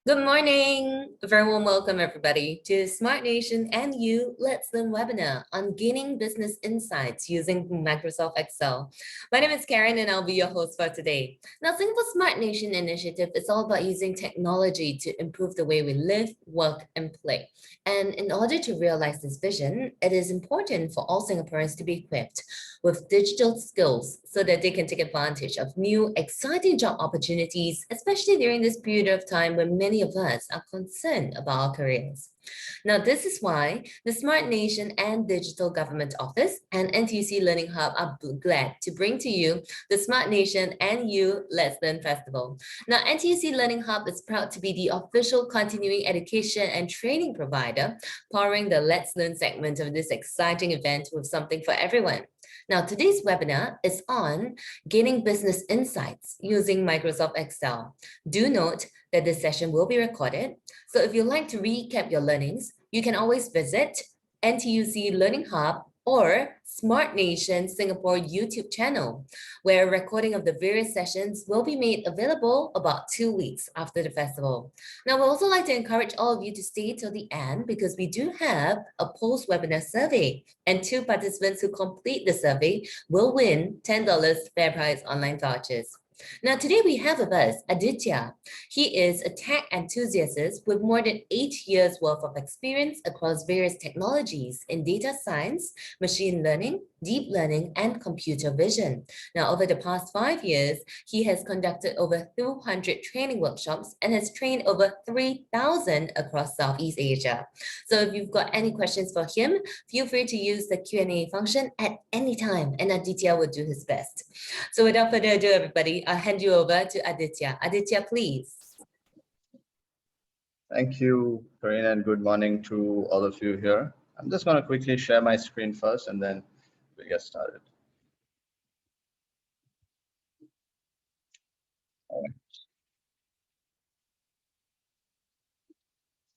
Good morning. A very warm welcome, everybody, to Smart Nation and You Let's Learn webinar on gaining business insights using Microsoft Excel. My name is Karen, and I'll be your host for today. Now, Singapore Smart Nation initiative is all about using technology to improve the way we live, work, and play. And in order to realize this vision, it is important for all Singaporeans to be equipped with digital skills so that they can take advantage of new, exciting job opportunities, especially during this period of time when many of us are concerned about our careers. Now, this is why the Smart Nation and Digital Government Office and NTUC Learning Hub are glad to bring to you the Smart Nation and You Let's Learn Festival. Now, NTUC Learning Hub is proud to be the official continuing education and training provider, powering the Let's Learn segment of this exciting event with something for everyone. Now, today's webinar is on gaining business insights using Microsoft Excel. Do note that this session will be recorded. So if you'd like to recap your learnings, you can always visit NTUC Learning Hub or Smart Nation Singapore YouTube channel, where a recording of the various sessions will be made available about 2 weeks after the festival. Now, we'd also like to encourage all of you to stay till the end because we do have a post-webinar survey, and 2 participants who complete the survey will win $10 fair price online vouchers. Now, today we have with us Aditya. He is a tech enthusiast with more than 8 years worth of experience across various technologies in data science, machine learning, deep learning, and computer vision. Now, over the past 5 years, he has conducted over 200 training workshops and has trained over 3,000 across Southeast Asia. So if you've got any questions for him, feel free to use the Q&A function at any time, and Aditya will do his best. So without further ado, everybody, I'll hand you over to Aditya. Aditya, please. Thank you, Karina, and good morning to all of you here. I'm just going to quickly share my screen first, and then we'll get started. All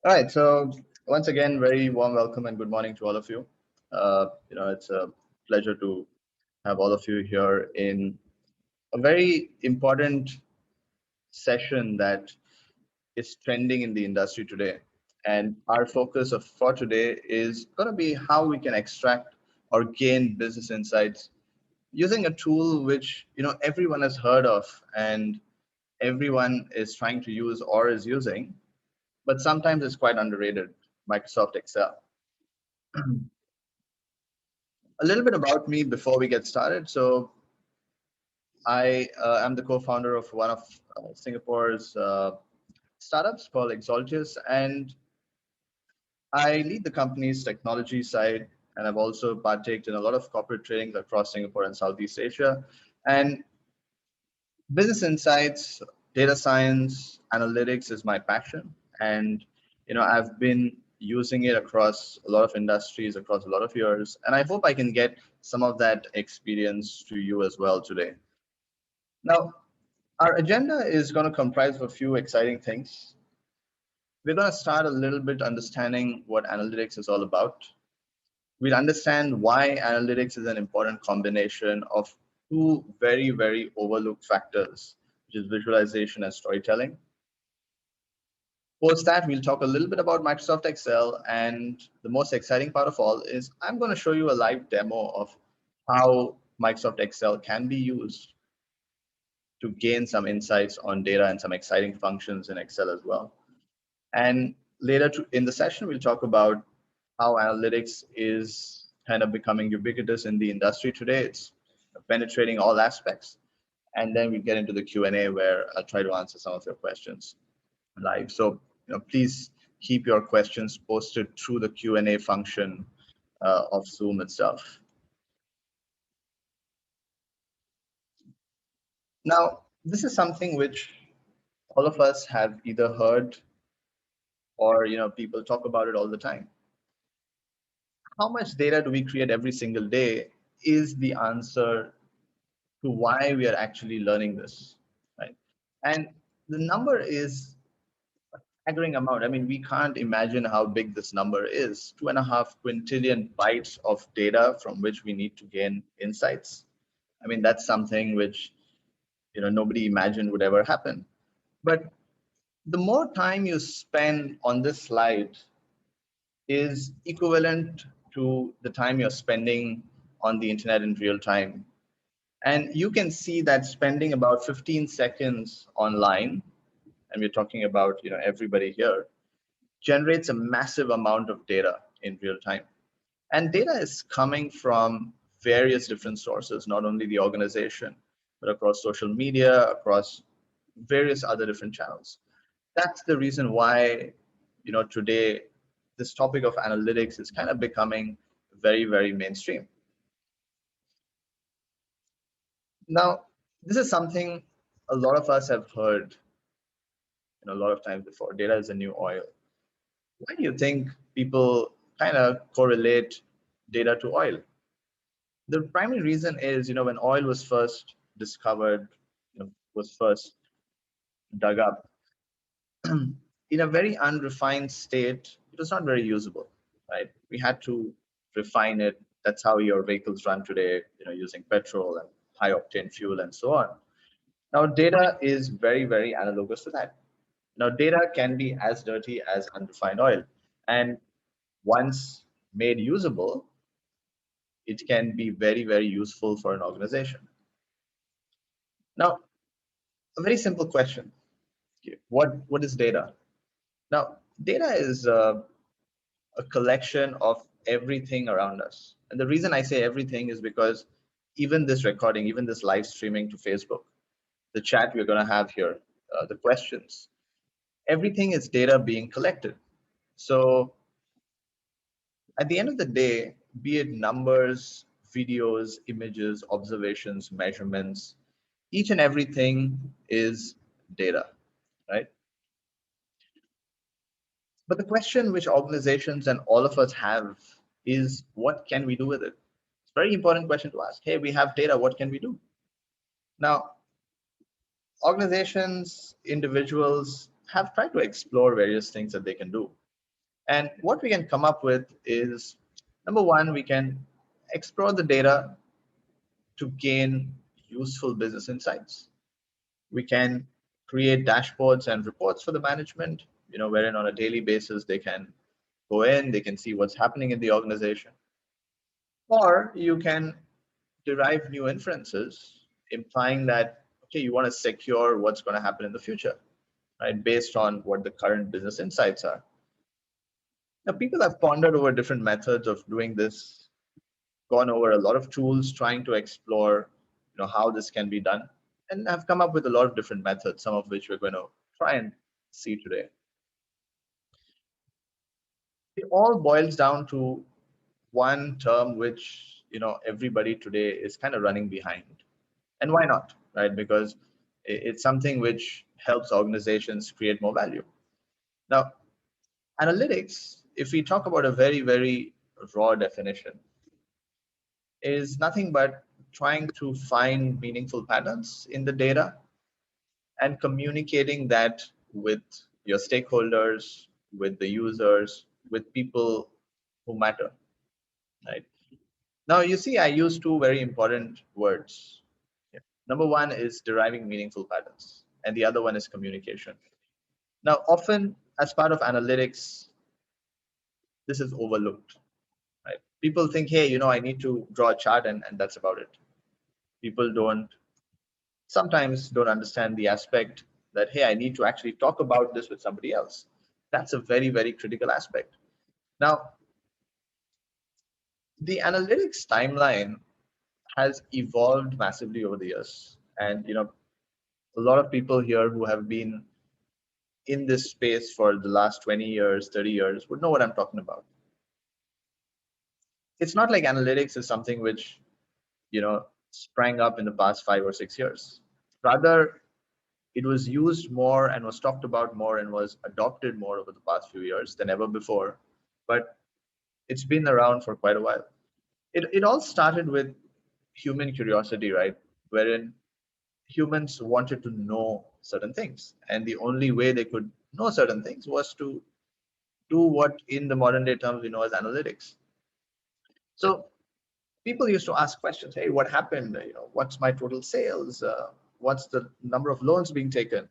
right, so once again, very warm welcome and good morning to all of you. It's a pleasure to have all of you here in a very important session that is trending in the industry today. And our focus for today is going to be how we can extract or gain business insights using a tool which everyone has heard of and everyone is trying to use or is using, but sometimes it's quite underrated, Microsoft Excel. A little bit about me before we get started. So I am the co-founder of one of Singapore's startups called Exaltius, and I lead the company's technology side, and I've also partaked in a lot of corporate trainings across Singapore and Southeast Asia. And business insights, data science, analytics is my passion. And I've been using it across a lot of industries, across a lot of years. And I hope I can get some of that experience to you as well today. Now, our agenda is going to comprise of a few exciting things. We're going to start a little bit understanding what analytics is all about. We'll understand why analytics is an important combination of 2 very, very overlooked factors, which is visualization and storytelling. Post that, we'll talk a little bit about Microsoft Excel, and the most exciting part of all is I'm going to show you a live demo of how Microsoft Excel can be used to gain some insights on data and some exciting functions in Excel as well. And later in the session, we'll talk about how analytics is kind of becoming ubiquitous in the industry today. It's penetrating all aspects. And then we get into the Q&A where I'll try to answer some of your questions live. So please keep your questions posted through the Q&A function of Zoom itself. Now, this is something which all of us have either heard or people talk about it all the time. How much data do we create every single day is the answer to why we are actually learning this, right? And the number is a staggering amount. I mean, we can't imagine how big this number is. 2.5 quintillion bytes of data from which we need to gain insights. I mean, that's something which nobody imagined would ever happen. But The more time you spend on this slide is equivalent to the time you're spending on the internet in real time. And you can see that spending about 15 seconds online, and we're talking about everybody here, generates a massive amount of data in real time. And data is coming from various different sources, not only the organization, but across social media, across various other different channels. That's the reason why, today this topic of analytics is kind of becoming very, very mainstream. Now, this is something a lot of us have heard a lot of times before. Data is the new oil. Why do you think people kind of correlate data to oil? The primary reason is, when oil was first discovered, was first dug up, in a very unrefined state, it was not very usable, right? We had to refine it. That's how your vehicles run today, using petrol and high octane fuel and so on. Now, data is very, very analogous to that. Now, data can be as dirty as unrefined oil. And once made usable, it can be very, very useful for an organization. Now, a very simple question. What is data? Now, data is a collection of everything around us. And the reason I say everything is because even this recording, even this live streaming to Facebook, the chat we're going to have here, the questions, everything is data being collected. So at the end of the day, be it numbers, videos, images, observations, measurements, each and everything is data, right? But the question which organizations and all of us have is, what can we do with it? It's a very important question to ask. Hey, we have data, what can we do? Now, organizations, individuals have tried to explore various things that they can do. And what we can come up with is, number one, we can explore the data to gain useful business insights. We can create dashboards and reports for the management, wherein on a daily basis they can go in, they can see what's happening in the organization. Or you can derive new inferences, implying that, okay, you want to secure what's going to happen in the future, right, based on what the current business insights are. Now, people have pondered over different methods of doing this, gone over a lot of tools trying to explore, how this can be done, and have come up with a lot of different methods, some of which we're going to try and see today. It all boils down to one term which everybody today is kind of running behind. And why not, right? Because it's something which helps organizations create more value. Now, analytics, if we talk about a very, very raw definition, is nothing but trying to find meaningful patterns in the data and communicating that with your stakeholders, with the users, with people who matter, right? Now, you see, I use two very important words. Number one is deriving meaningful patterns, and the other one is communication. Now, often as part of analytics, this is overlooked, right? People think, hey, I need to draw a chart and that's about it. People sometimes don't understand the aspect that, hey, I need to actually talk about this with somebody else. That's a very, very critical aspect. Now, the analytics timeline has evolved massively over the years. And, a lot of people here who have been in this space for the last 20 years, 30 years would know what I'm talking about. It's not like analytics is something which, sprang up in the past 5 or 6 years. Rather, it was used more and was talked about more and was adopted more over the past few years than ever before. But it's been around for quite a while. It all started with human curiosity, right? Wherein humans wanted to know certain things. And the only way they could know certain things was to do what in the modern day terms we know as analytics. So people used to ask questions. Hey, what happened? What's my total sales? What's the number of loans being taken?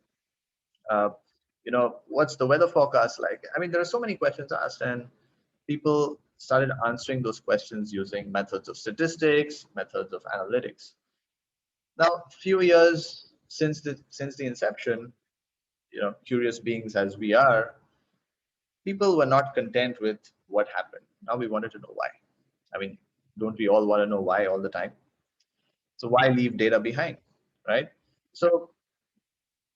what's the weather forecast like? I mean, there are so many questions asked, and people started answering those questions using methods of statistics, methods of analytics. Now, a few years since the inception, curious beings as we are, people were not content with what happened. Now we wanted to know why. I mean, don't we all want to know why all the time? So why leave data behind, right? So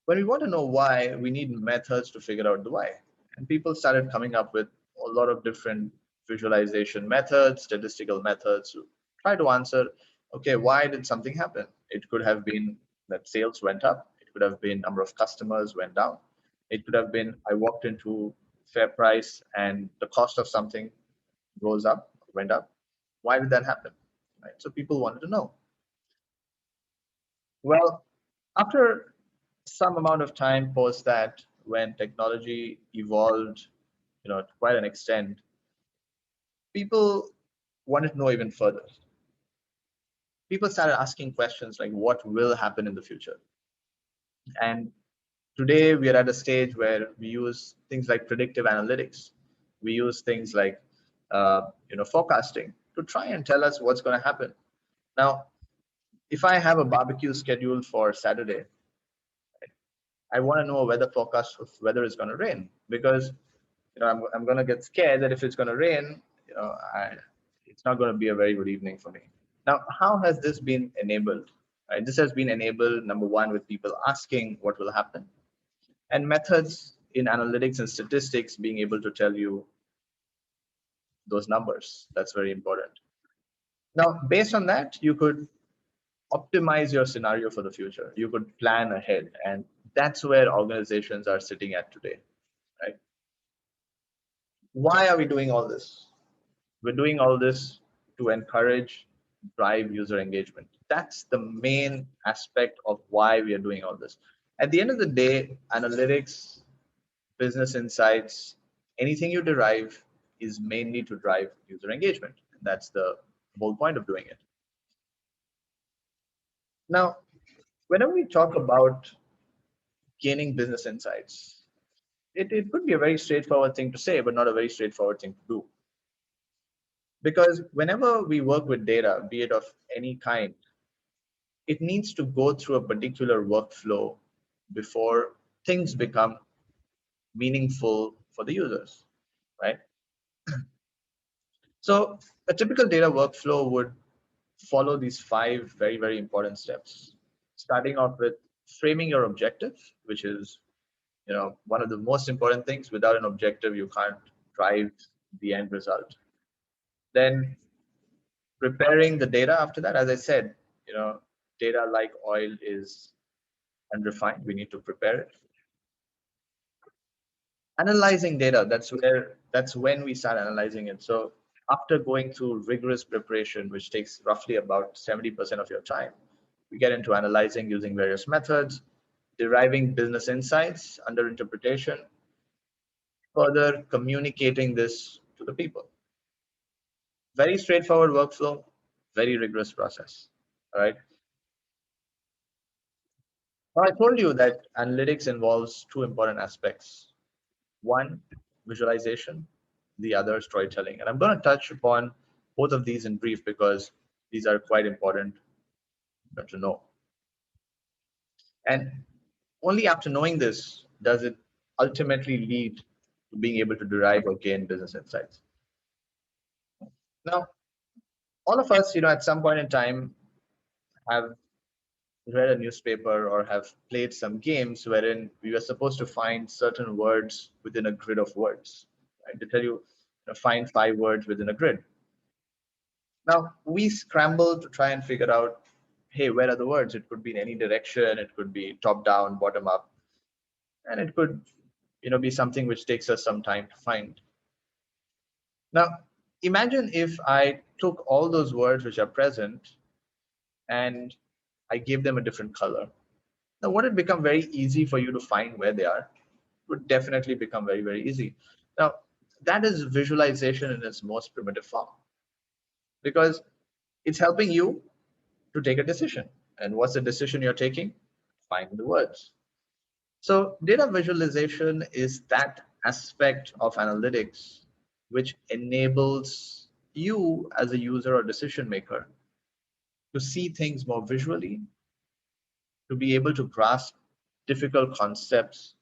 when we want to know why, we need methods to figure out the why. And people started coming up with a lot of different visualization methods, statistical methods to try to answer, okay, why did something happen? It could have been that sales went up. It could have been number of customers went down. It could have been I walked into fair price and the cost of something goes up, went up. Why did that happen? Right? So people wanted to know. Well, after some amount of time post that, when technology evolved, to quite an extent, people wanted to know even further. People started asking questions like, what will happen in the future? And today we are at a stage where we use things like predictive analytics. We use things like, forecasting to try and tell us what's going to happen. Now, if I have a barbecue scheduled for Saturday, I want to know a weather forecast of whether it's going to rain, because I'm going to get scared that if it's going to rain, it's not going to be a very good evening for me. Now, how has this been enabled? Right? This has been enabled, number one, with people asking what will happen, and methods in analytics and statistics being able to tell you those numbers. That's very important. Now, based on that, you could optimize your scenario for the future. You could plan ahead, and that's where organizations are sitting at today, right? Why are we doing all this? We're doing all this to encourage, drive user engagement. That's the main aspect of why we are doing all this. At the end of the day, analytics, business insights, anything you derive is mainly to drive user engagement. That's the whole point of doing it. Now, whenever we talk about gaining business insights, it could be a very straightforward thing to say, but not a very straightforward thing to do. Because whenever we work with data, be it of any kind, it needs to go through a particular workflow before things become meaningful for the users, right? So a typical data workflow would follow these 5 very, very important steps, starting off with framing your objective, which is one of the most important things. Without an objective, you can't drive the end result. Then preparing the data after that. As I said, data like oil is unrefined. We need to prepare it. Analyzing data, that's when we start analyzing it. So after going through rigorous preparation, which takes roughly about 70% of your time, we get into analyzing using various methods, deriving business insights under interpretation, further communicating this to the people. Very straightforward workflow, very rigorous process. All right. Now, I told you that analytics involves 2 important aspects. One, visualization, the other, storytelling. And I'm going to touch upon both of these in brief because these are quite important to know. And only after knowing this does it ultimately lead to being able to derive or gain business insights. Now, all of us, at some point in time have read a newspaper or have played some games wherein we were supposed to find certain words within a grid of words. Right? They tell you, find 5 words within a grid. Now we scramble to try and figure out, hey, where are the words? It could be in any direction. It could be top down, bottom up, and it could, be something which takes us some time to find. Now, imagine if I took all those words which are present and I gave them a different color. Now, would it become very easy for you to find where they are? It would definitely become very, very easy. Now, that is visualization in its most primitive form, because it's helping you to take a decision. And what's the decision you're taking? Find the words. So data visualization is that aspect of analytics which enables you as a user or decision maker to see things more visually, to be able to grasp difficult concepts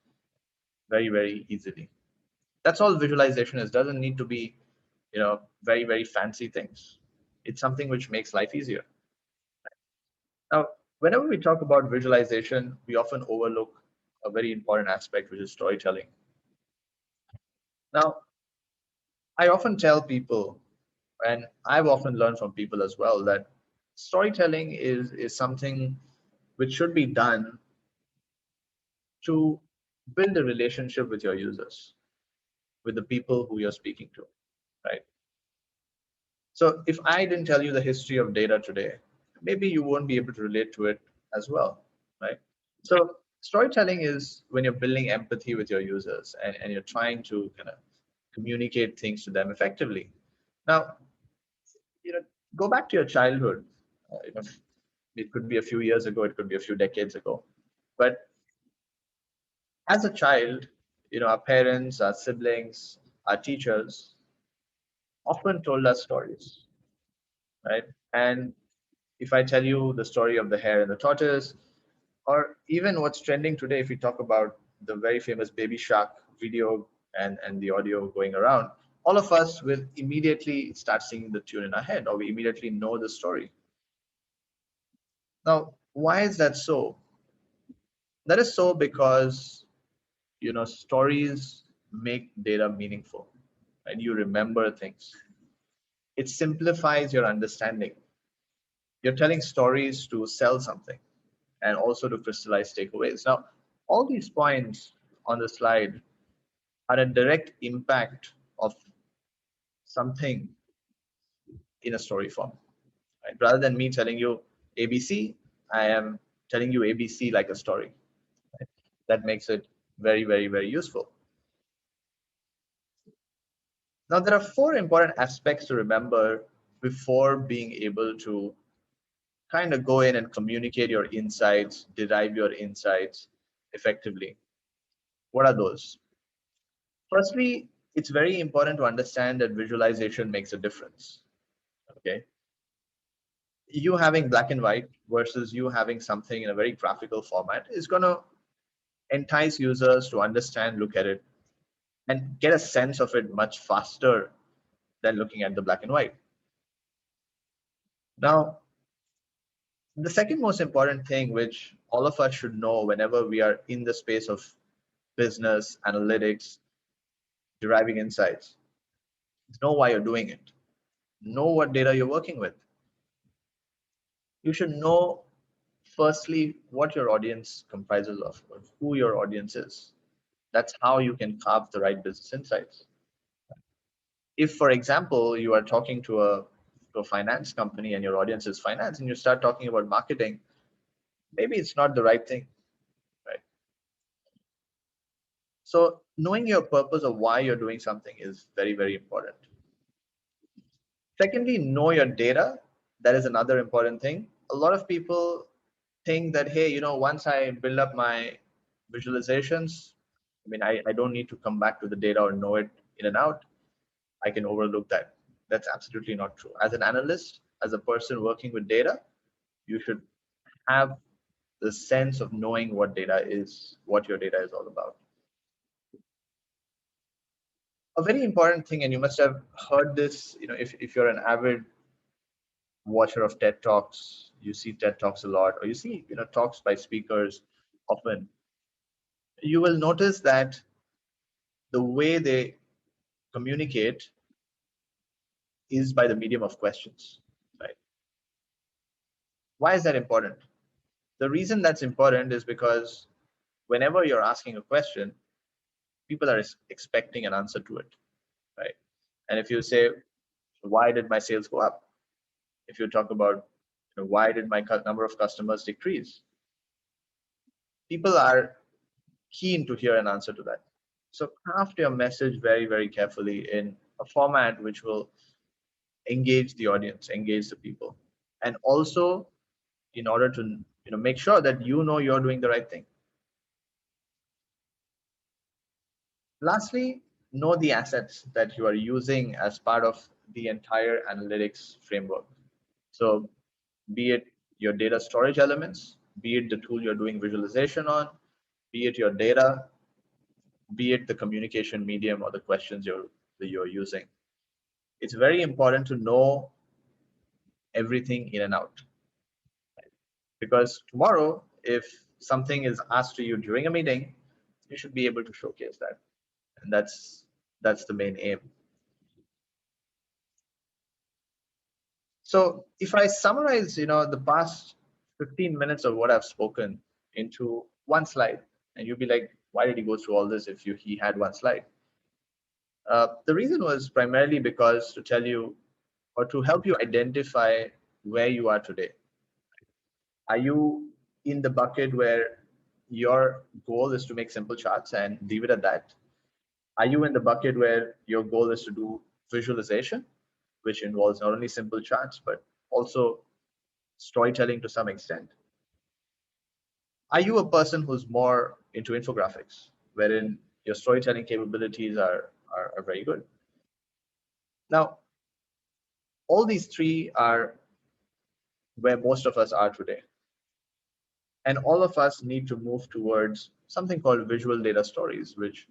very, very easily. That's all visualization is. Doesn't need to be, very, very fancy things. It's something which makes life easier. Now, whenever we talk about visualization, we often overlook a very important aspect, which is storytelling. Now, I often tell people, and I've often learned from people as well, that storytelling is something which should be done to build a relationship with your users, with the people who you're speaking to, right? So if I didn't tell you the history of data today, maybe you won't be able to relate to it as well, right? So storytelling is when you're building empathy with your users and you're trying to kind of communicate things to them effectively. Now, you know, go back to your childhood. It could be a few years ago, it could be a few decades ago. But as a child, our parents, our siblings, our teachers often told us stories, right? And if I tell you the story of the hare and the tortoise, or even what's trending today, if we talk about the very famous Baby Shark video and the audio going around, all of us will immediately start singing the tune in our head, or we immediately know the story. Now, why is that so? That is so because stories make data meaningful, and you remember things. It simplifies your understanding. You're telling stories to sell something and also to crystallize takeaways. Now, all these points on the slide are a direct impact of something in a story form. Right? Rather than me telling you ABC, I am telling you ABC like a story. Right? That makes it very, very, very useful. Now, there are four important aspects to remember before being able to kind of go in and communicate your insights, derive your insights effectively. What are those? Firstly, it's very important to understand that visualization makes a difference. Okay. You having black and white versus you having something in a very graphical format is going to entice users to understand, look at it, and get a sense of it much faster than looking at the black and white. Now, the second most important thing, which all of us should know whenever we are in the space of business, analytics, deriving insights, is know why you're doing it. Know what data you're working with. You should know, firstly, what your audience comprises of, or who your audience is. That's how you can carve the right business insights. If, for example, you are talking to a finance company and your audience is finance and you start talking about marketing, maybe it's not the right thing, right? So knowing your purpose of why you're doing something is very, very important. Secondly, know your data. That is another important thing. A lot of people think that, hey, once I build up my visualizations, I don't need to come back to the data or know it in and out. I can overlook that. That's absolutely not true. As an analyst, as a person working with data, you should have the sense of knowing what data is, what your data is all about. A very important thing, and you must have heard this, if you're an avid watcher of TED Talks, you see TED Talks a lot, or you see, talks by speakers often, you will notice that the way they communicate is by the medium of questions, right? Why is that important? The reason that's important is because whenever you're asking a question, people are expecting an answer to it, right? And if you say, why did my sales go up? If you talk about, why did my number of customers decrease? People are keen to hear an answer to that. So craft your message very, very carefully in a format which will engage the audience, engage the people. And also, in order to make sure that you're doing the right thing. Lastly, know the assets that you are using as part of the entire analytics framework. So be it your data storage elements, be it the tool you're doing visualization on, be it your data, be it the communication medium or the questions you're using. It's very important to know everything in and out, because tomorrow, if something is asked to you during a meeting, you should be able to showcase that, and that's the main aim. So if I summarize, the past 15 minutes of what I've spoken into one slide, and you'll be like, why did he go through all this if he had one slide? The reason was primarily because to tell you or to help you identify where you are today. Are you in the bucket where your goal is to make simple charts and leave it at that? Are you in the bucket where your goal is to do visualization, which involves not only simple charts, but also storytelling to some extent? Are you a person who's more into infographics, wherein your storytelling capabilities are very good? Now, all these three are where most of us are today. And all of us need to move towards something called visual data stories, which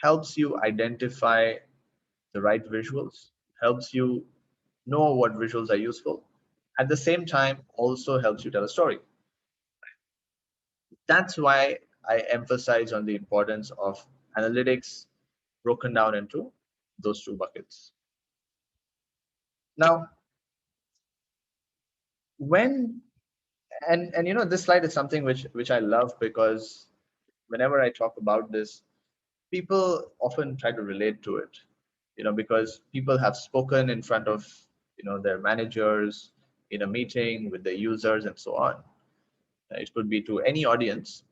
helps you identify the right visuals, helps you know what visuals are useful. At the same time, also helps you tell a story. That's why I emphasize on the importance of analytics broken down into those two buckets. Now, when this slide is something which I love, because whenever I talk about this, people often try to relate to it, because people have spoken in front of their managers in a meeting with the users and so on. It could be to any audience,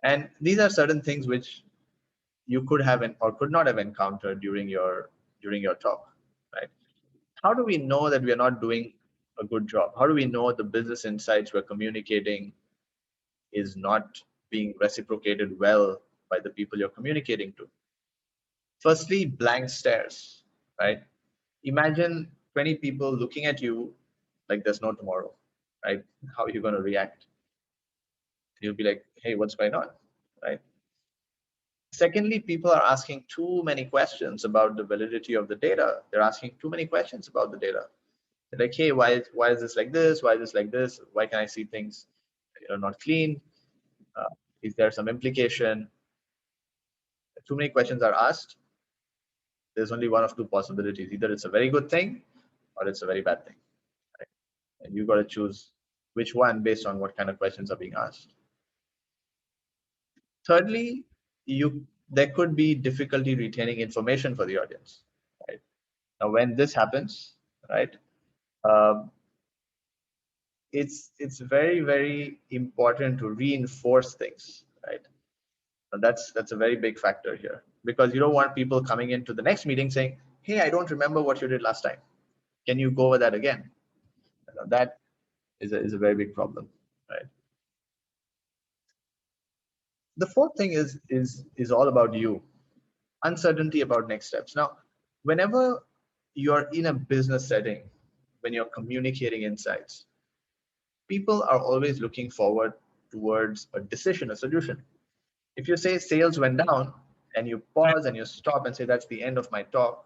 and these are certain things which you could have or could not have encountered during your talk, right? How do we know that we are not doing a good job? How do we know the business insights we're communicating is not being reciprocated well by the people you're communicating to? Firstly, blank stares, right? Imagine 20 people looking at you like there's no tomorrow, right? How are you going to react? You'll be like, hey, what's going on, right? Secondly, people are asking too many questions about the validity of the data. They're asking too many questions about the data. They're like, hey, why is this like this? Why is this like this? Why can I see things not clean? Is there some implication? Too many questions are asked. There's only one of two possibilities. Either it's a very good thing or it's a very bad thing. Right? And you've got to choose which one based on what kind of questions are being asked. Thirdly, there could be difficulty retaining information for the audience. Right? Now, when this happens, right, um, it's very important to reinforce things, right? And that's a very big factor here, because you don't want people coming into the next meeting saying, hey, I don't remember what you did last time. Can you go over that again? That is a very big problem, right? The fourth thing is all about you. Uncertainty about next steps. Now, whenever you're in a business setting, when you're communicating insights, people are always looking forward towards a decision, a solution. If you say sales went down and you pause and you stop and say that's the end of my talk,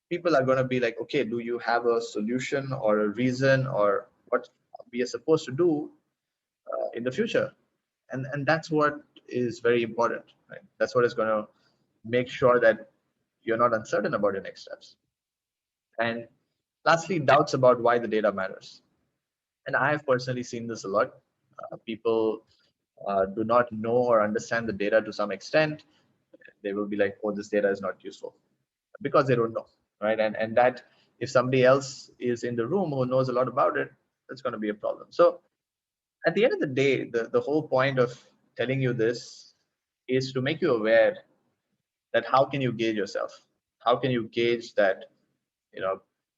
people are going to be like, okay, do you have a solution or a reason or what we are supposed to do in the future? And that's what is very important, right? That's what is going to make sure that you're not uncertain about your next steps. And lastly, doubts about why the data matters. And I have personally seen this a lot. People do not know or understand the data to some extent. They will be like, oh, this data is not useful, because they don't know, right? And that if somebody else is in the room who knows a lot about it, that's going to be a problem. So at the end of the day, the whole point of telling you this is to make you aware that how can you gauge yourself? How can you gauge that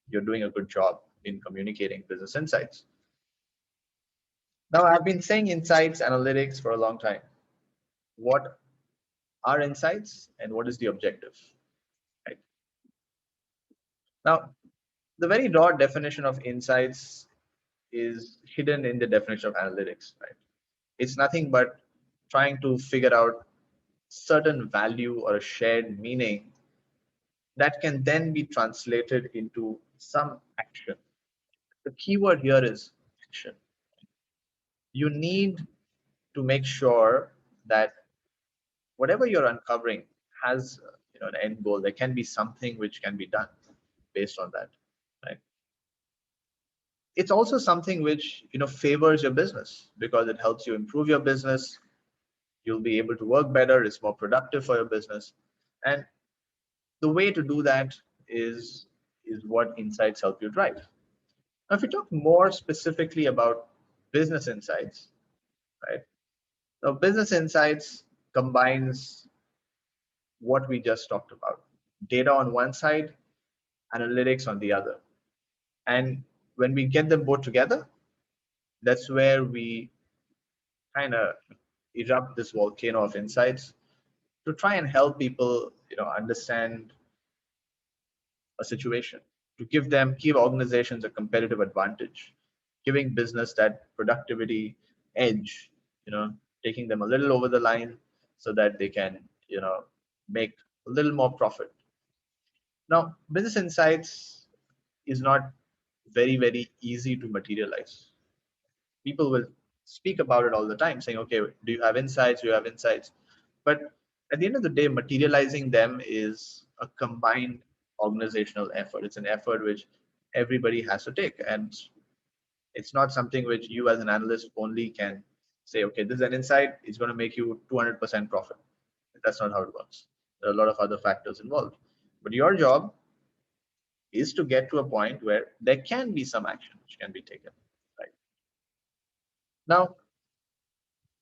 you're doing a good job in communicating business insights? Now, I've been saying insights analytics for a long time. What are insights and what is the objective, right? Now, the very broad definition of insights is hidden in the definition of analytics, right? It's nothing but trying to figure out certain value or a shared meaning that can then be translated into some action. The keyword here is action. You need to make sure that whatever you're uncovering has an end goal. There can be something which can be done based on that, right? It's also something which favors your business because it helps you improve your business. You'll be able to work better. It's more productive for your business, and the way to do that is what insights help you drive. Now, if we talk more specifically about business insights, right? Now, business insights combines what we just talked about: data on one side, analytics on the other. And when we get them both together, that's where we kind of erupt this volcano of insights to try and help people understand a situation, to give organizations a competitive advantage, giving business that productivity edge, taking them a little over the line so that they can make a little more profit. Now, business insights is not very easy to materialize. People will speak about it all the time, saying, okay, do you have insights? Do you have insights? But at the end of the day, materializing them is a combined organizational effort. It's an effort which everybody has to take. And it's not something which you as an analyst only can say, okay, this is an insight, it's going to make you 200% profit. That's not how it works. There are a lot of other factors involved. But your job is to get to a point where there can be some action which can be taken. Right? Now,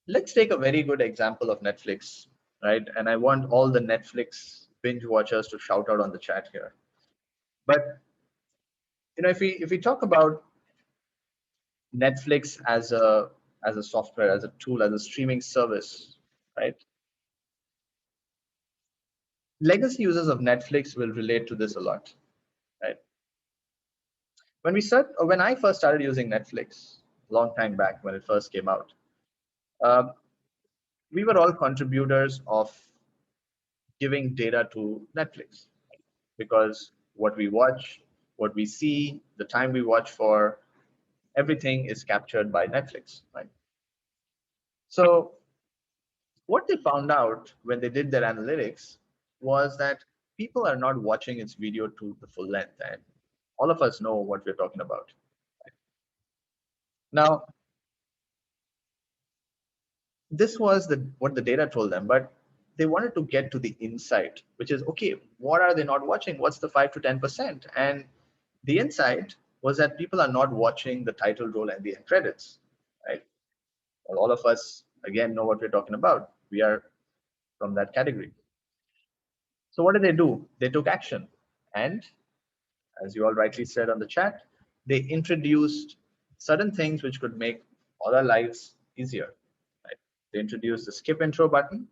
let's take a very good example of Netflix, right? And I want all the Netflix binge watchers to shout out on the chat here. But if we talk about Netflix as a software, as a tool, as a streaming service, right? Legacy users of Netflix will relate to this a lot, right? When I first started using Netflix, a long time back when it first came out, uh, we were all contributors of giving data to Netflix because what we watch, what we see, the time we watch for, everything is captured by Netflix, right? So what they found out when they did their analytics was that people are not watching its video to the full length, and all of us know what we're talking about. Now, this was what the data told them, but they wanted to get to the insight, which is, okay, what are they not watching? What's the 5 to 10%? And the insight was that people are not watching the title role and the end credits, right? Well, all of us, again, know what we're talking about. We are from that category. So what did they do? They took action. And as you all rightly said on the chat, they introduced certain things which could make all our lives easier. Right? They introduced the skip intro button.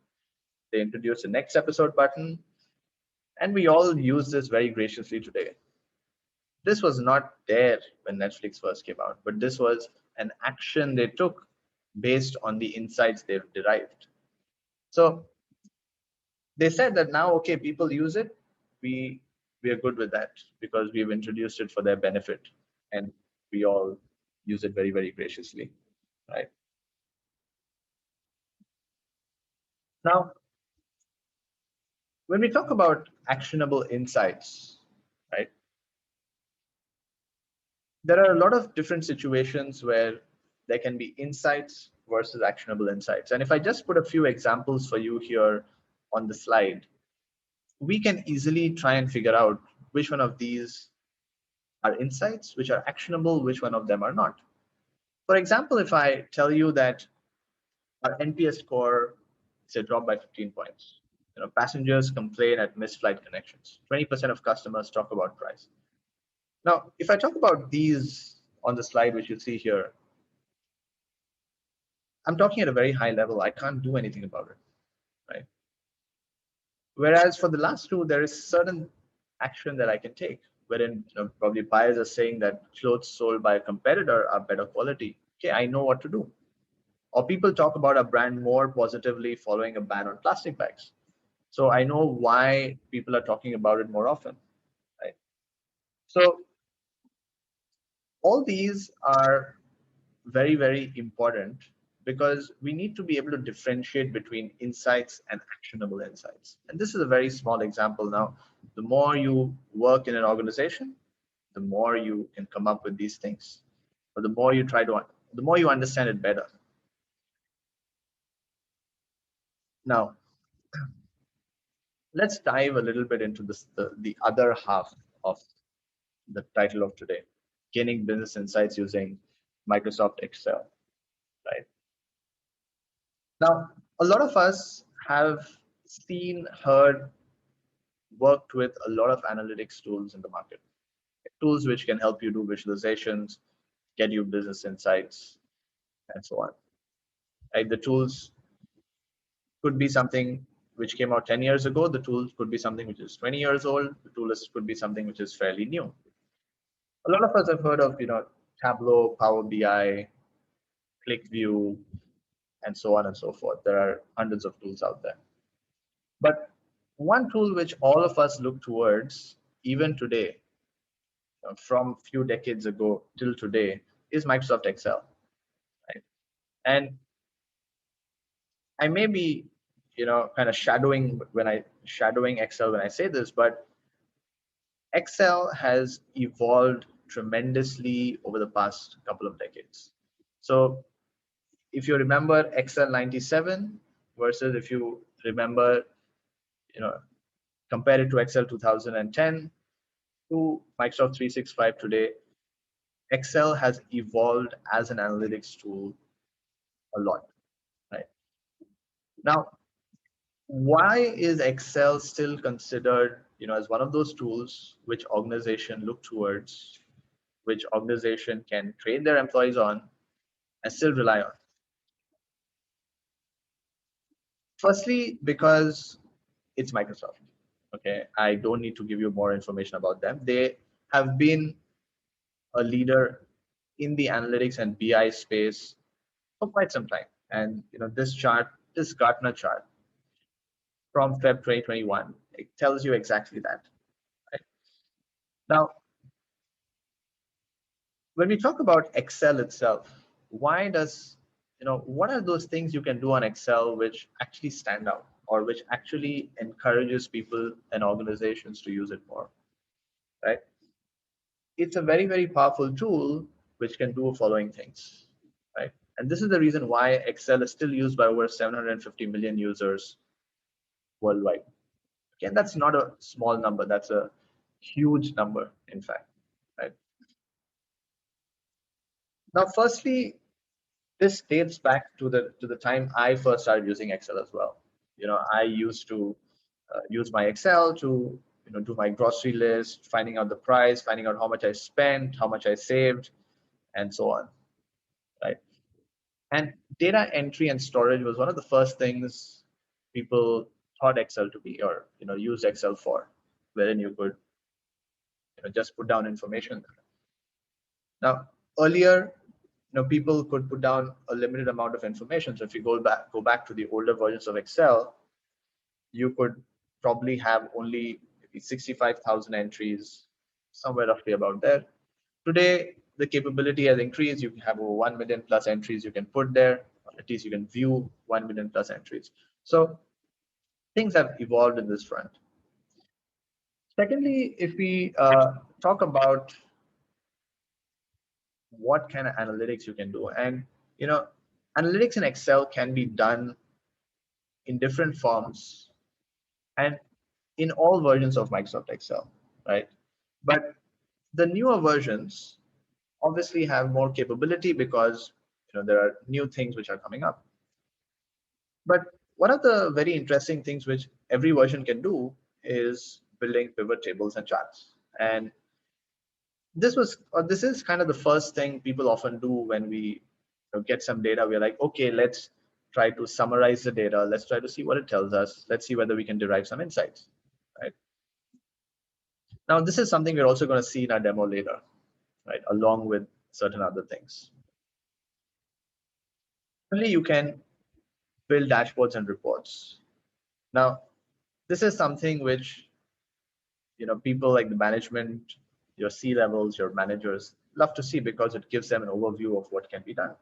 They introduced the next episode button. And we all use this very graciously today. This was not there when Netflix first came out, but this was an action they took based on the insights they've derived. So they said that now, okay, people use it. We are good with that because we've introduced it for their benefit, and we all use it very graciously, right? Now, when we talk about actionable insights, right, there are a lot of different situations where there can be insights versus actionable insights. And if I just put a few examples for you here on the slide, we can easily try and figure out which one of these are insights, which are actionable, which one of them are not. For example, if I tell you that our NPS score say dropped by 15 points, passengers complain at missed flight connections, 20% of customers talk about price. Now, if I talk about these on the slide, which you see here, I'm talking at a very high level. I can't do anything about it, right? Whereas for the last two, there is certain action that I can take, wherein probably buyers are saying that clothes sold by a competitor are better quality. Okay, I know what to do. Or people talk about a brand more positively following a ban on plastic bags. So I know why people are talking about it more often, right? So all these are very, very important because we need to be able to differentiate between insights and actionable insights. And this is a very small example. Now, the more you work in an organization, the more you can come up with these things, or the more you understand it better. Now, let's dive a little bit into the other half of the title of today, gaining business insights using Microsoft Excel, right? Now, a lot of us have seen, heard, worked with a lot of analytics tools in the market, tools which can help you do visualizations, get you business insights, and so on. Right? The tools could be something which came out 10 years ago. The tool could be something which is 20 years old. The tool could be something which is fairly new. A lot of us have heard of, Tableau, Power BI, ClickView, and so on and so forth. There are hundreds of tools out there. But one tool which all of us look towards, even today, from a few decades ago till today, is Microsoft Excel. Right? And I may be, kind of shadowing Excel when I say this, but Excel has evolved tremendously over the past couple of decades. So if you remember Excel 97 versus if you remember, compare it to Excel 2010 to Microsoft 365 today, Excel has evolved as an analytics tool a lot, right? Now, why is Excel still considered, as one of those tools which organization look towards, which organization can train their employees on and still rely on? Firstly, because it's Microsoft. Okay, I don't need to give you more information about them. They have been a leader in the analytics and BI space for quite some time. And this Gartner chart from Feb 2021, it tells you exactly that. Right? Now, when we talk about Excel itself, what are those things you can do on Excel which actually stand out or which actually encourages people and organizations to use it more, right? It's a very, very powerful tool which can do following things, right? And this is the reason why Excel is still used by over 750 million users worldwide. Again, that's not a small number. That's a huge number, in fact, right? Now, firstly, this dates back to the time I first started using Excel as well. I used to use my Excel to do my grocery list, finding out the price, finding out how much I spent, how much I saved, and so on, right? And data entry and storage was one of the first things people thought Excel to be, or used Excel for, wherein you could just put down information. Now, earlier, people could put down a limited amount of information. So if you go back to the older versions of Excel, you could probably have only maybe 65,000 entries, somewhere roughly about there. Today, the capability has increased. You can have over 1 million plus entries you can put there, or at least you can view 1 million plus entries. So things have evolved in this front. Secondly, if we talk about what kind of analytics you can do, and analytics in Excel can be done in different forms and in all versions of Microsoft Excel, right? But the newer versions obviously have more capability because there are new things which are coming up. But one of the very interesting things which every version can do is building pivot tables and charts. And this is kind of the first thing people often do when we get some data. We're like, okay, let's try to summarize the data. Let's try to see what it tells us. Let's see whether we can derive some insights, right? Now, this is something we're also going to see in our demo later, right? Along with certain other things. Only you can build dashboards and reports. Now, this is something which, people like the management, your C-levels, your managers love to see because it gives them an overview of what can be done.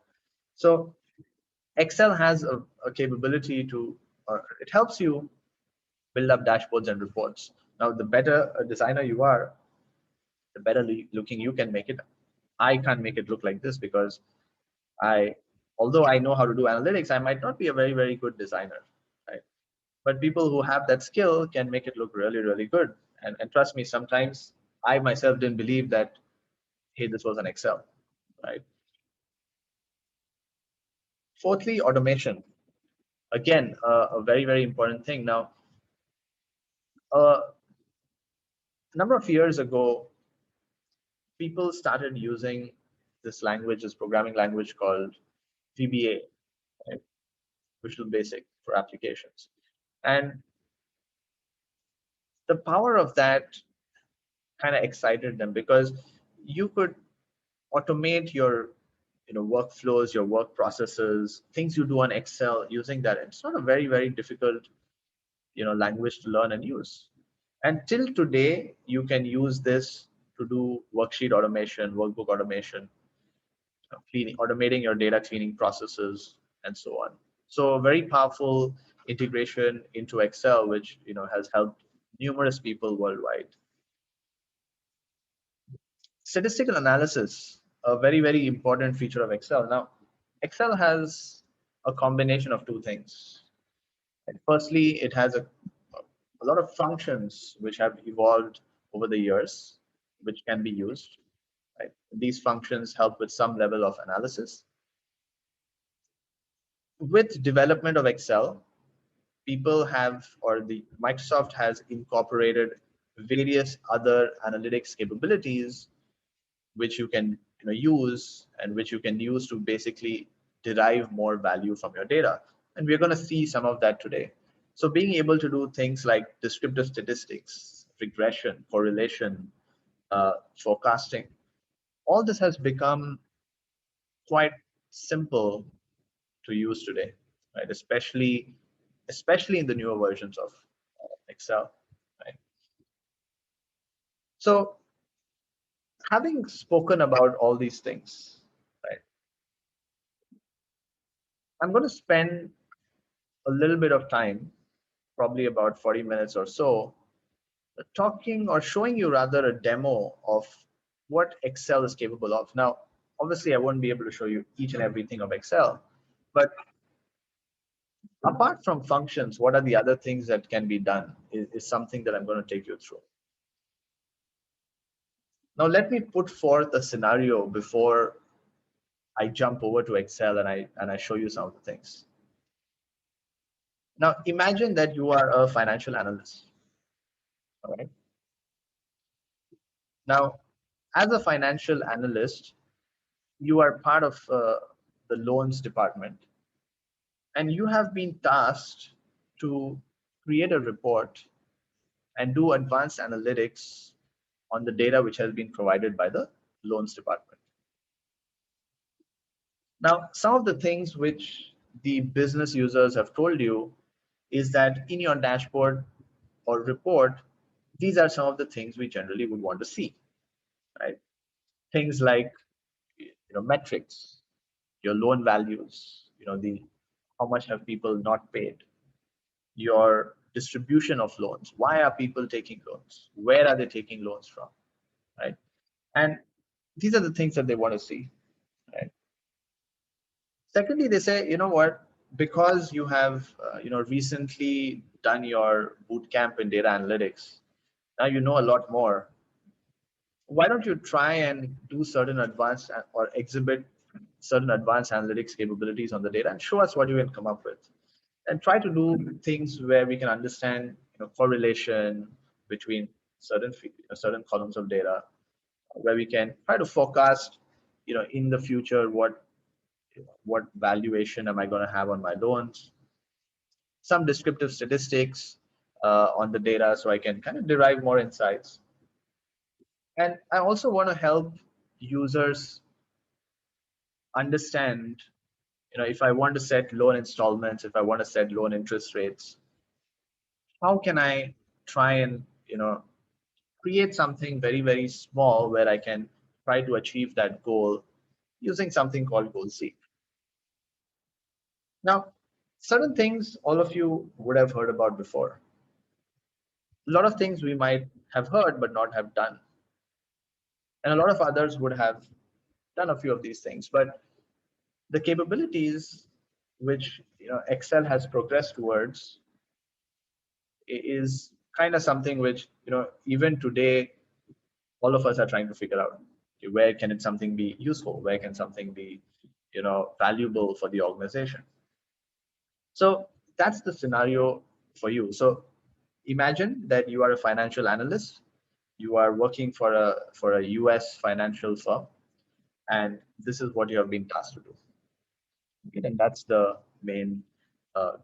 So Excel has a capability to, or it helps you build up dashboards and reports. Now, the better a designer you are, the better looking you can make it. I can't make it look like this because although I know how to do analytics, I might not be a very, very good designer, right? But people who have that skill can make it look really, really good. And trust me, sometimes I myself didn't believe that, hey, this was an Excel, right? Fourthly, automation. Again, a very, very important thing. Now, a number of years ago, people started using this language, this programming language called VBA, right? Visual Basic for applications. And the power of that kind of excited them because you could automate your workflows, your work processes, things you do on Excel using that. It's not a very, very difficult language to learn and use. And till today, you can use this to do worksheet automation, workbook automation, cleaning, automating your data cleaning processes, and so on. So a very powerful integration into Excel, which has helped numerous people worldwide. Statistical analysis, a very, very important feature of Excel. Now, Excel has a combination of two things. And firstly, it has a lot of functions which have evolved over the years, which can be used. Right? These functions help with some level of analysis. With development of Excel, people have, or the Microsoft has incorporated various other analytics capabilities which you can use and which you can use to basically derive more value from your data. And we're going to see some of that today. So being able to do things like descriptive statistics, regression, correlation, forecasting, all this has become quite simple to use today, right? Especially in the newer versions of Excel, right? So having spoken about all these things, right, I'm going to spend a little bit of time, probably about 40 minutes or so, talking or showing you rather a demo of what Excel is capable of. Now, obviously, I won't be able to show you each and everything of Excel, but apart from functions, what are the other things that can be done is something that I'm going to take you through. Now, let me put forth a scenario before I jump over to Excel and I show you some of the things. Now, imagine that you are a financial analyst. All right. Now, as a financial analyst, you are part of the loans department, and you have been tasked to create a report and do advanced analytics on the data which has been provided by the loans department. Now, some of the things which the business users have told you is that in your dashboard or report, these are some of the things we generally would want to see, right? Things like metrics, your loan values, the how much have people not paid, your distribution of loans, why are people taking loans, where are they taking loans from, right? And these are the things that they want to see, right? Secondly, they say, you know what, because you have recently done your boot camp in data analytics, now you know a lot more. Why don't you try and do certain advanced or exhibit certain advanced analytics capabilities on the data and show us what you can come up with, and try to do things where we can understand correlation between certain columns of data, where we can try to forecast in the future what what valuation am I going to have on my loans, some descriptive statistics on the data so I can kind of derive more insights. And I also want to help users understand, if I want to set loan installments, if I want to set loan interest rates, how can I try and, create something very, very small where I can try to achieve that goal using something called goal seek. Now, certain things all of you would have heard about before. A lot of things we might have heard but not have done. And a lot of others would have done a few of these things. But the capabilities which Excel has progressed towards is kind of something which even today all of us are trying to figure out. Where can it something be useful? Where can something be valuable for the organization? So that's the scenario for you. So imagine that you are a financial analyst. You are working for a US financial firm, and this is what you have been tasked to do. Okay, and that's the main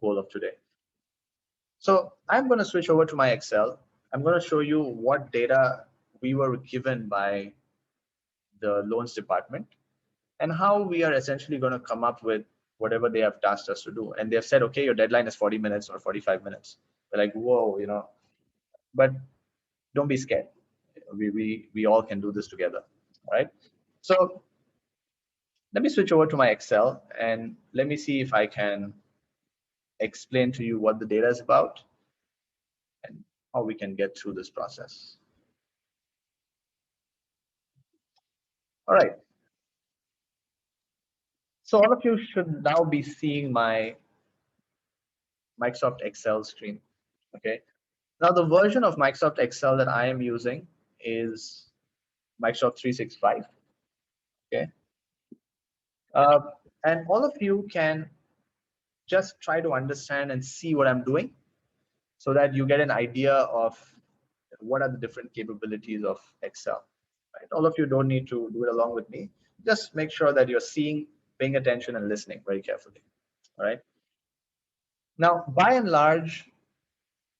goal of today. So I'm going to switch over to my Excel. I'm going to show you what data we were given by the loans department and how we are essentially going to come up with whatever they have tasked us to do. And they've said, okay, your deadline is 40 minutes or 45 minutes. We're like, whoa, but don't be scared. We all can do this together, all right? So let me switch over to my Excel and let me see if I can explain to you what the data is about and how we can get through this process. All right. So all of you should now be seeing my Microsoft Excel screen. Okay. Now the version of Microsoft Excel that I am using is Microsoft 365. Okay. Uh, and all of you can just try to understand and see what I'm doing so that you get an idea of what are the different capabilities of Excel. Right? All of you don't need to do it along with me. Just make sure that you're seeing, paying attention, and listening very carefully. All right. Now, by and large,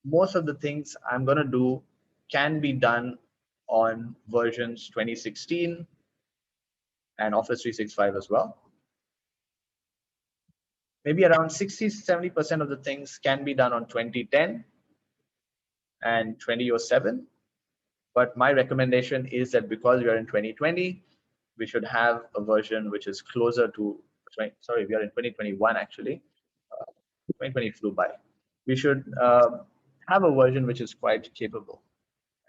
most of the things I'm going to do can be done on versions 2016 and Office 365 as well. Maybe around 60-70% of the things can be done on 2010 and 2007. But my recommendation is that because we are in 2020, we should have a version which is closer to, sorry, we are in 2021 actually. 2020 flew by. We should have a version which is quite capable.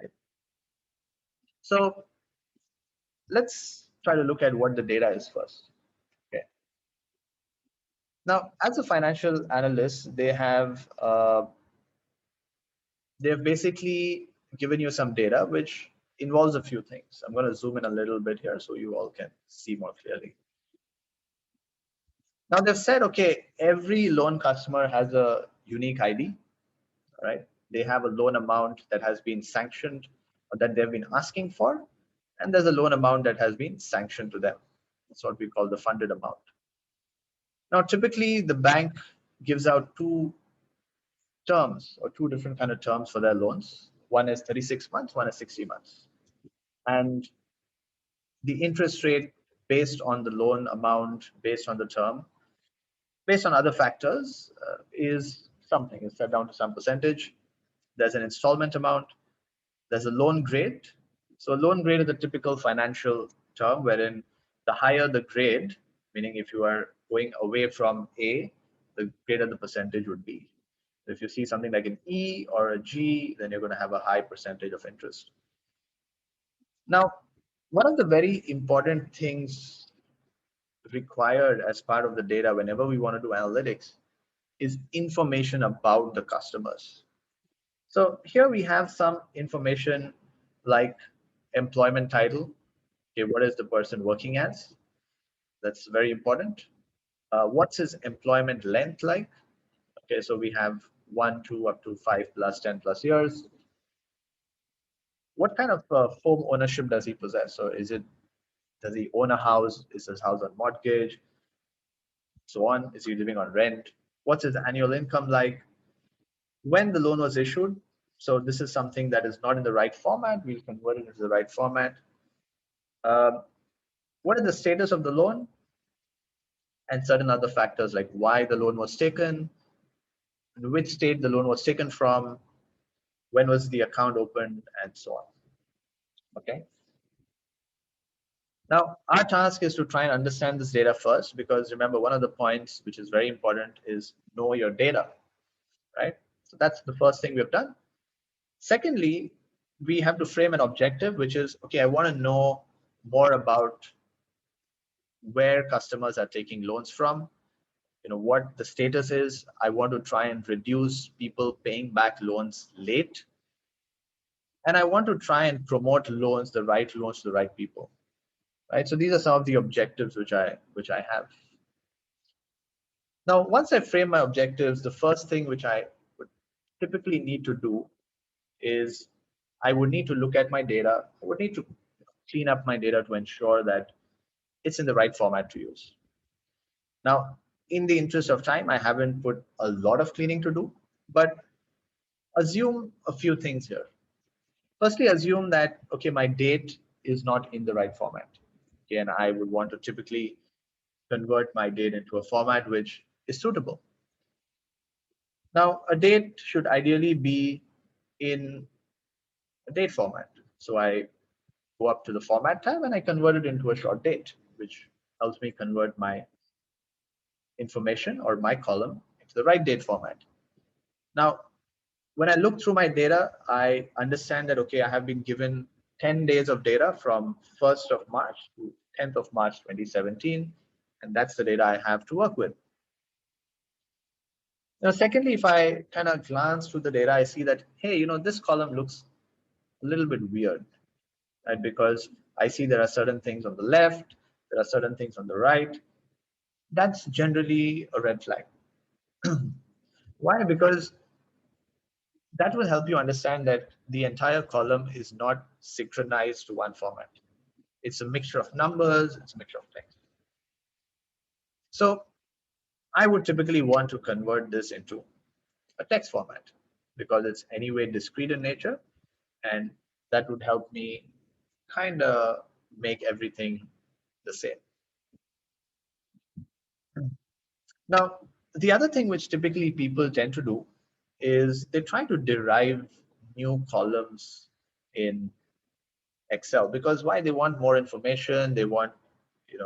Right? So let's try to look at what the data is first. Okay. Now, as a financial analyst, they've basically given you some data which involves a few things. I'm going to zoom in a little bit here so you all can see more clearly. Now they've said, okay, every loan customer has a unique ID, right? They have a loan amount that has been sanctioned or that they've been asking for, and there's a loan amount that has been sanctioned to them. That's what we call the funded amount. Now, typically the bank gives out two terms or two different kind of terms for their loans. One is 36 months, one is 60 months. And the interest rate based on the loan amount, based on the term, based on other factors is something. It's set down to some percentage. There's an installment amount. There's a loan grade. So a loan grade is a typical financial term wherein the higher the grade, meaning if you are going away from A, the greater the percentage would be. If you see something like an E or a G, then you're going to have a high percentage of interest. Now, one of the very important things required as part of the data whenever we want to do analytics is information about the customers. So here we have some information like employment title. Okay, what is the person working as? That's very important. What's his employment length like? Okay, so we have 1, 2, up to 5 plus 10 plus years. What kind of home ownership does he possess? So does he own a house? Is his house on mortgage? so on. Is he living on rent? What's his annual income like? When the loan was issued. So this is something that is not in the right format. We'll convert it into the right format. What is the status of the loan? And certain other factors like why the loan was taken, which state the loan was taken from, when was the account opened, and so on. Okay. Now, our task is to try and understand this data first, because remember, one of the points which is very important is know your data, right? So that's the first thing we've done. Secondly, we have to frame an objective, which is, okay, I want to know more about where customers are taking loans from, what the status is. I want to try and reduce people paying back loans late. And I want to try and promote loans, the right loans to the right people, right? So these are some of the objectives which I have. Now, once I frame my objectives, the first thing which I would typically need to do is I would need to look at my data. I would need to clean up my data to ensure that it's in the right format to use. Now, in the interest of time, I haven't put a lot of cleaning to do, but assume a few things here. Firstly, assume that, okay, my date is not in the right format. Okay, and I would want to typically convert my date into a format which is suitable. Now, a date should ideally be in a date format. So I go up to the format tab and I convert it into a short date, which helps me convert my information or my column into the right date format. Now, when I look through my data, I understand that, okay, I have been given 10 days of data from 1st of March to 10th of March 2017, and that's the data I have to work with. Now, secondly, if I kind of glance through the data, I see that, hey, this column looks a little bit weird, right? Because I see there are certain things on the left, there are certain things on the right. That's generally a red flag. Why? Because that will help you understand that the entire column is not synchronized to one format. It's a mixture of numbers, it's a mixture of text. So I would typically want to convert this into a text format because it's anyway discrete in nature, and that would help me kind of make everything the same. Now, the other thing which typically people tend to do is they try to derive new columns in Excel, because why? They want more information, they want,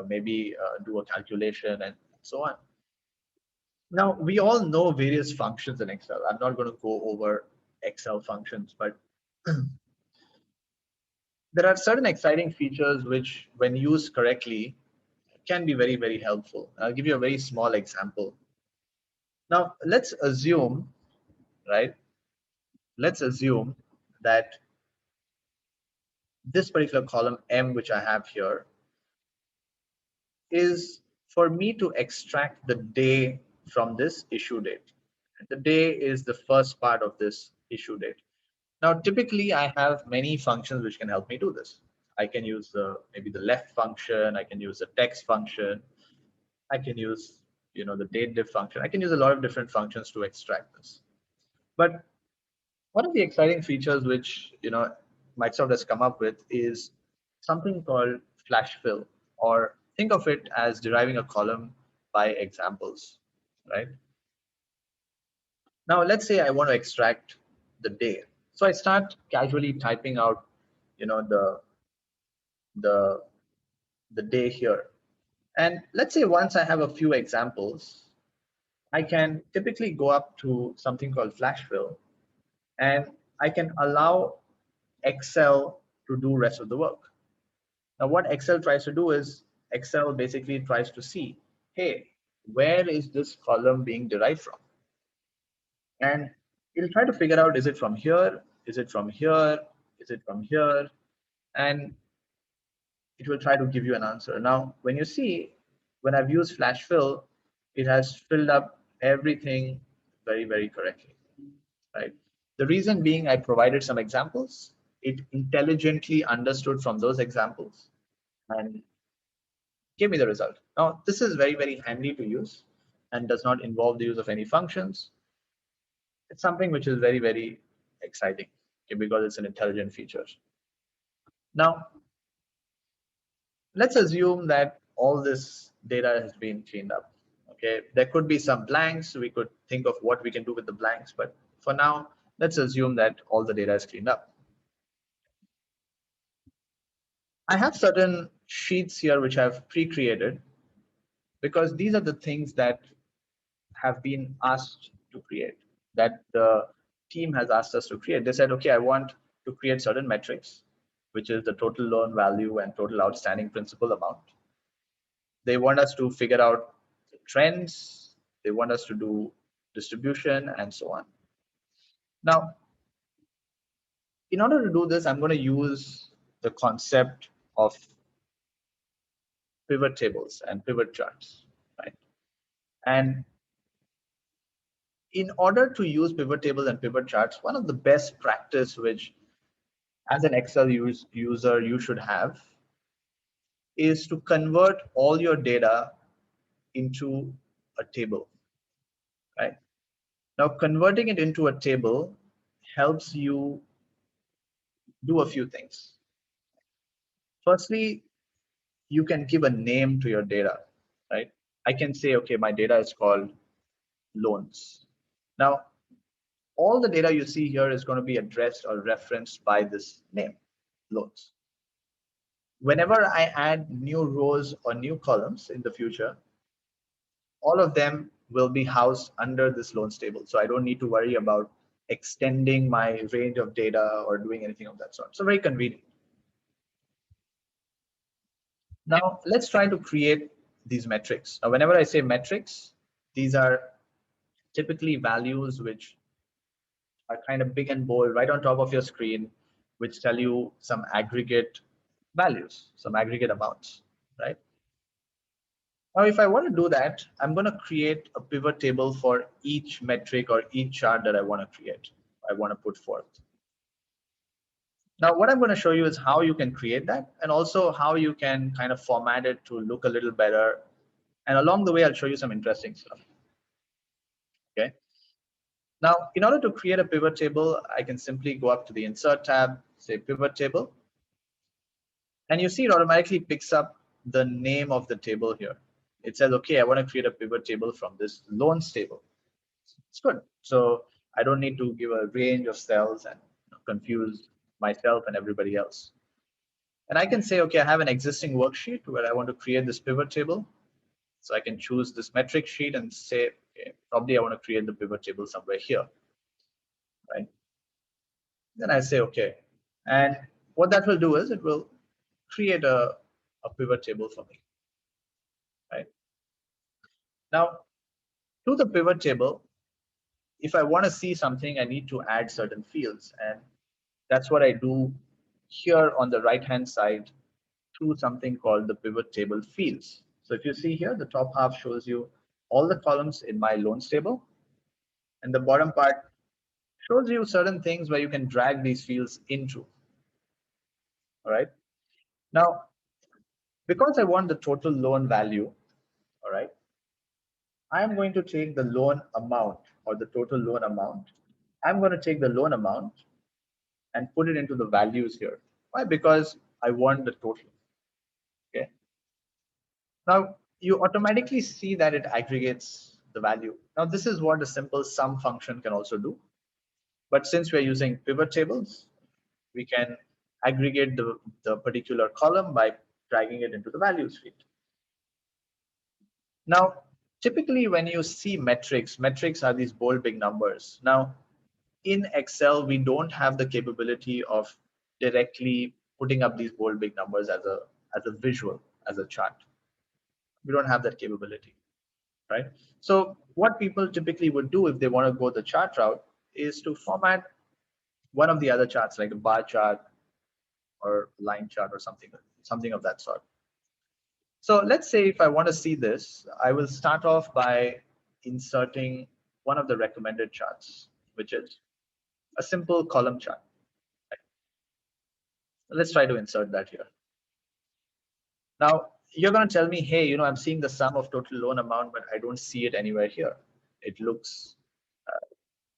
maybe do a calculation and so on. Now, we all know various functions in Excel. I'm not going to go over Excel functions, but there are certain exciting features which, when used correctly, can be very, very helpful. I'll give you a very small example. Now, let's assume, right? Let's assume that this particular column M, which I have here, is for me to extract the day from this issue date. The day is the first part of this issue date. Now, typically, I have many functions which can help me do this. I can use maybe the left function. I can use the text function. I can use the date diff function. I can use a lot of different functions to extract this. But one of the exciting features which Microsoft has come up with is something called flash fill, or think of it as deriving a column by examples, right? Now, let's say I want to extract the day. So I start casually typing out, the day here. And let's say once I have a few examples, I can typically go up to something called flash fill, and I can allow Excel to do rest of the work. Now, what Excel tries to do is Excel basically tries to see, hey, where is this column being derived from? And it'll try to figure out, is it from here? Is it from here? Is it from here? And it will try to give you an answer. Now, when you see, when I've used flash fill, it has filled up everything very, very correctly, right? The reason being, I provided some examples. It intelligently understood from those examples and gave me the result. Now, this is very, very handy to use. and does not involve the use of any functions. It's something which is very, very exciting, okay, because it's an intelligent feature. Now, let's assume that all this data has been cleaned up. Okay, there could be some blanks. We could think of what we can do with the blanks, but for now, let's assume that all the data is cleaned up. I have certain sheets here which I've pre-created because these are the things that have been asked to create, that the team has asked us to create. They said, okay, I want to create certain metrics, which is the total loan value and total outstanding principal amount. They want us to figure out the trends. They want us to do distribution and so on. Now, in order to do this, I'm going to use the concept of pivot tables and pivot charts, right? And in order to use pivot tables and pivot charts, one of the best practice which as an Excel user you should have is to convert all your data into a table, right? Now, converting it into a table helps you do a few things. Firstly, you can give a name to your data, right? I can say, okay, my data is called loans. Now, all the data you see here is going to be addressed or referenced by this name, loans. Whenever I add new rows or new columns in the future, all of them will be housed under this loans table. So I don't need to worry about extending my range of data or doing anything of that sort. So very convenient. Now let's try to create these metrics. Now, whenever I say metrics, these are typically values which are kind of big and bold right on top of your screen, which tell you some aggregate values, some aggregate amounts, right? Now, if I want to do that, I'm going to create a pivot table for each metric or each chart that I want to create, I want to put forth. Now, what I'm going to show you is how you can create that and also how you can kind of format it to look a little better. And along the way, I'll show you some interesting stuff. Okay. Now, in order to create a pivot table, I can simply go up to the Insert tab, say Pivot Table. And you see it automatically picks up the name of the table here. It says, okay, I want to create a pivot table from this loans table. It's good. So I don't need to give a range of cells and confuse myself and everybody else. And I can say, okay, I have an existing worksheet where I want to create this pivot table. So I can choose this metric sheet and say, okay, probably I want to create the pivot table somewhere here, right? Then I say, okay. And what that will do is it will create a pivot table for me, right? Now, to the pivot table, if I want to see something, I need to add certain fields. And that's what I do here on the right-hand side through something called the pivot table fields. So if you see here, the top half shows you all the columns in my loans table. And the bottom part shows you certain things where you can drag these fields into. All right. Now, because I want the total loan value, all right, I'm going to take the loan amount or the total loan amount. I'm going to take the loan amount and put it into the values here. Why? Because I want the total. Okay. Now you automatically see that it aggregates the value. Now this is what a simple sum function can also do. But since we're using pivot tables, we can aggregate the particular column by dragging it into the values field. Now, typically when you see metrics, metrics are these bold big numbers. Now, in Excel, we don't have the capability of directly putting up these bold big numbers as a visual, as a chart. We don't have that capability, right? So what people typically would do if they want to go the chart route is to format one of the other charts, like a bar chart or line chart or something of that sort. So let's say if I want to see this, I will start off by inserting one of the recommended charts, which is a simple column chart. Let's try to insert that here. Now, you're going to tell me, hey, I'm seeing the sum of total loan amount, but I don't see it anywhere here. It looks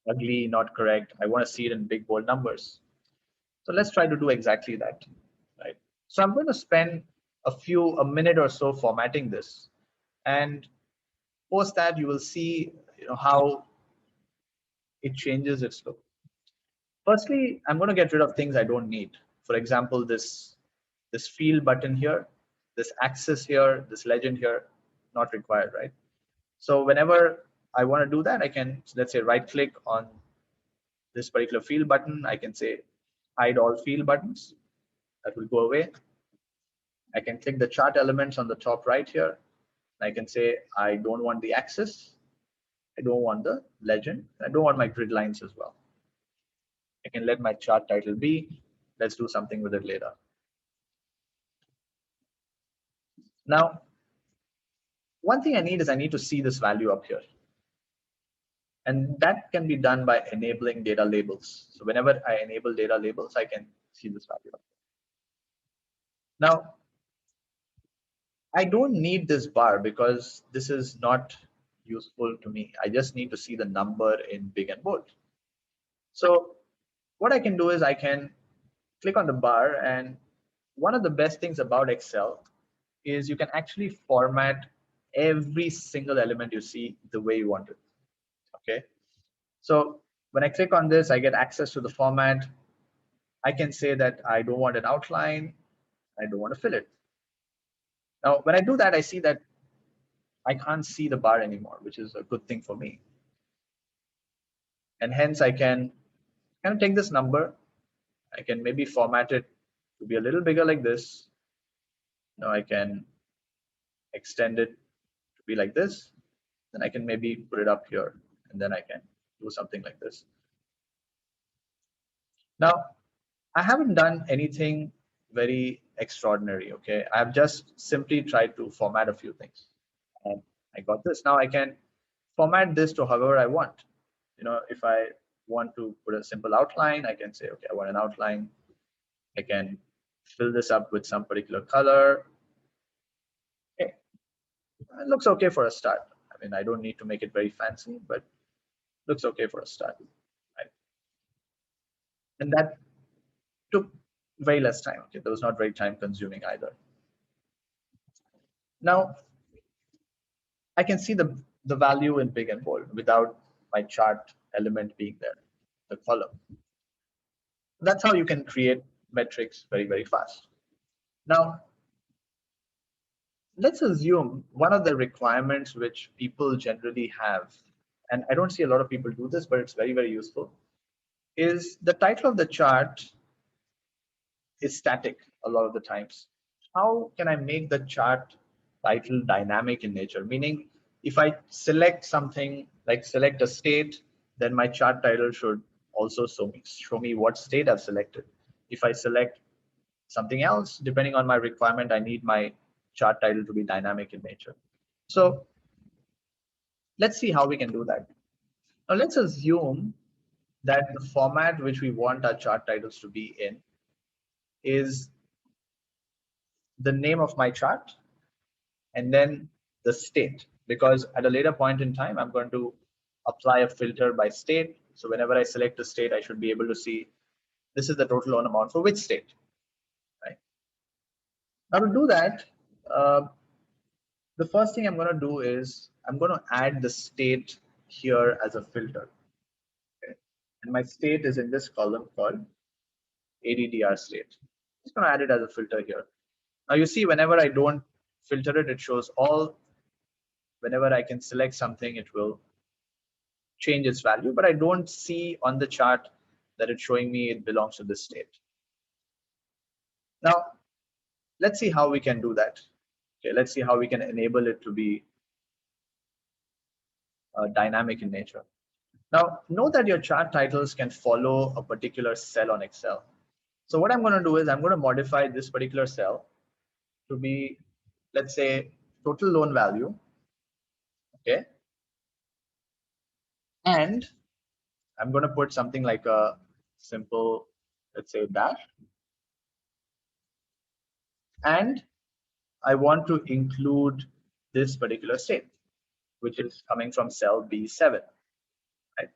ugly, not correct. I want to see it in big bold numbers. So let's try to do exactly that, right? So I'm going to spend a minute or so formatting this, and post that you will see how it changes its look. Firstly, I'm going to get rid of things I don't need. For example, this field button here, this axis here, this legend here, not required, right? So whenever I want to do that, I can, let's say, right click on this particular field button. I can say hide all field buttons. That will go away. I can click the chart elements on the top right here. I can say I don't want the axis. I don't want the legend. I don't want my grid lines as well. I can let my chart title be. Let's do something with it later. Now, one thing I need to see this value up here. And that can be done by enabling data labels. So whenever I enable data labels, I can see this value up here. Now, I don't need this bar because this is not useful to me. I just need to see the number in big and bold. So what I can do is I can click on the bar, and one of the best things about Excel is you can actually format every single element you see the way you want it. Okay. So when I click on this, I get access to the format. I can say that I don't want an outline. I don't want to fill it. Now, when I do that, I see that I can't see the bar anymore, which is a good thing for me. And hence I can kind of take this number. I can maybe format it to be a little bigger like this. Now I can extend it to be like this. Then I can maybe put it up here, and then I can do something like this. Now, I haven't done anything very extraordinary, okay? I've just simply tried to format a few things. And I got this. Now I can format this to however I want. If I want to put a simple outline, I can say, okay, I want an outline. I can fill this up with some particular color. Okay, it looks okay for a start. I mean, I don't need to make it very fancy, but looks okay for a start. Right? And that took very less time. Okay, that was not very time consuming either. Now, I can see the value in big and bold without my chart element being there, the column. That's how you can create metrics very, very fast. Now, let's assume one of the requirements which people generally have, and I don't see a lot of people do this, but it's very, very useful, is the title of the chart is static a lot of the times. How can I make the chart title dynamic in nature? Meaning, if I select something like select a state, then my chart title should also show me what state I've selected. If I select something else, depending on my requirement, I need my chart title to be dynamic in nature. So let's see how we can do that. Now let's assume that the format which we want our chart titles to be in is the name of my chart and then the state, because at a later point in time, I'm going to apply a filter by state. So whenever I select a state, I should be able to see this is the total loan amount for which state. Right? Now to do that, the first thing I'm going to do is I'm going to add the state here as a filter. Okay? And my state is in this column called ADDR state. I'm just going to add it as a filter here. Now you see, whenever I don't filter it, it shows all. Whenever I can select something, it will change its value, but I don't see on the chart that it's showing me it belongs to this state. Now, let's see how we can do that. Okay, let's see how we can enable it to be dynamic in nature. Now, know that your chart titles can follow a particular cell on Excel. So what I'm going to do is I'm going to modify this particular cell to be, let's say, total loan value. Okay. And I'm going to put something like a simple, let's say, dash. And I want to include this particular state, which is coming from cell B7. Right?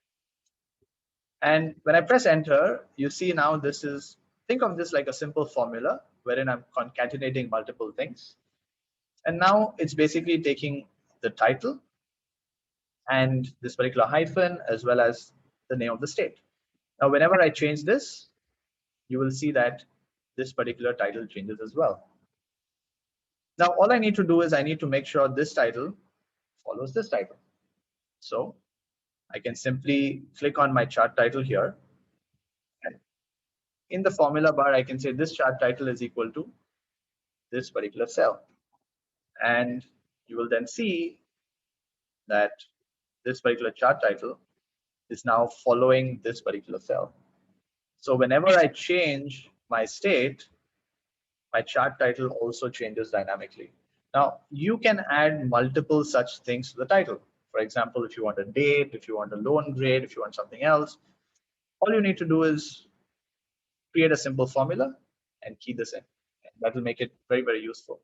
And when I press enter, you see now this is, think of this like a simple formula wherein I'm concatenating multiple things. And now it's basically taking the title and this particular hyphen as well as the name of the state. Now, whenever I change this, you will see that this particular title changes as well. Now, all I need to do is I need to make sure this title follows this title. So I can simply click on my chart title here. And in the formula bar, I can say this chart title is equal to this particular cell. And you will then see that this particular chart title is now following this particular cell. So whenever I change my state, my chart title also changes dynamically. Now, you can add multiple such things to the title. For example, if you want a date, if you want a loan grade, if you want something else, all you need to do is create a simple formula and key this in. That will make it very, very useful.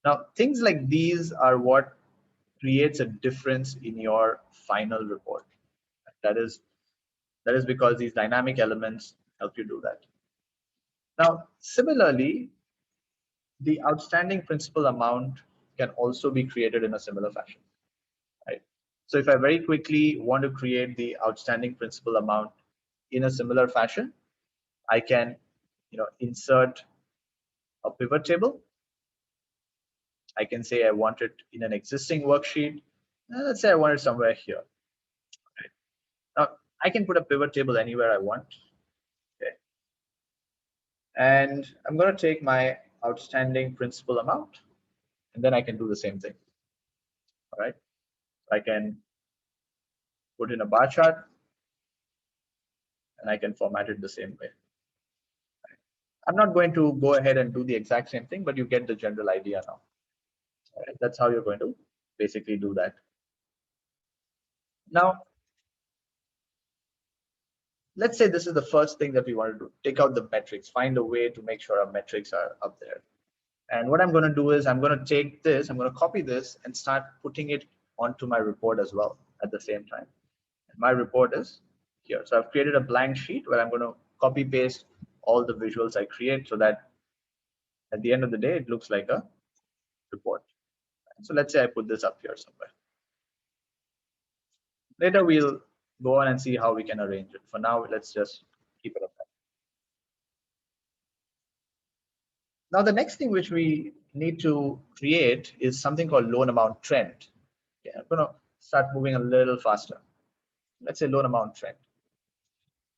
Now, things like these are what creates a difference in your final report. That is because these dynamic elements help you do that. Now, similarly, the outstanding principal amount can also be created in a similar fashion, right? So if I very quickly want to create the outstanding principal amount in a similar fashion, I can, insert a pivot table. I can say I want it in an existing worksheet. Let's say I want it somewhere here. Right? Now I can put a pivot table anywhere I want. Okay. And I'm going to take my outstanding principal amount, and then I can do the same thing. All right. I can put in a bar chart, and I can format it the same way. I'm not going to go ahead and do the exact same thing, but you get the general idea now. All right. That's how you're going to basically do that. Now, let's say this is the first thing that we want to do. Take out the metrics, find a way to make sure our metrics are up there. And what I'm going to do is I'm going to take this, I'm going to copy this and start putting it onto my report as well at the same time. And my report is here. So I've created a blank sheet where I'm going to copy paste all the visuals I create so that at the end of the day, it looks like a report. So let's say I put this up here somewhere. Later, we'll go on and see how we can arrange it. For now, let's just keep it up there. Now, the next thing which we need to create is something called loan amount trend. Okay, I'm going to start moving a little faster. Let's say loan amount trend.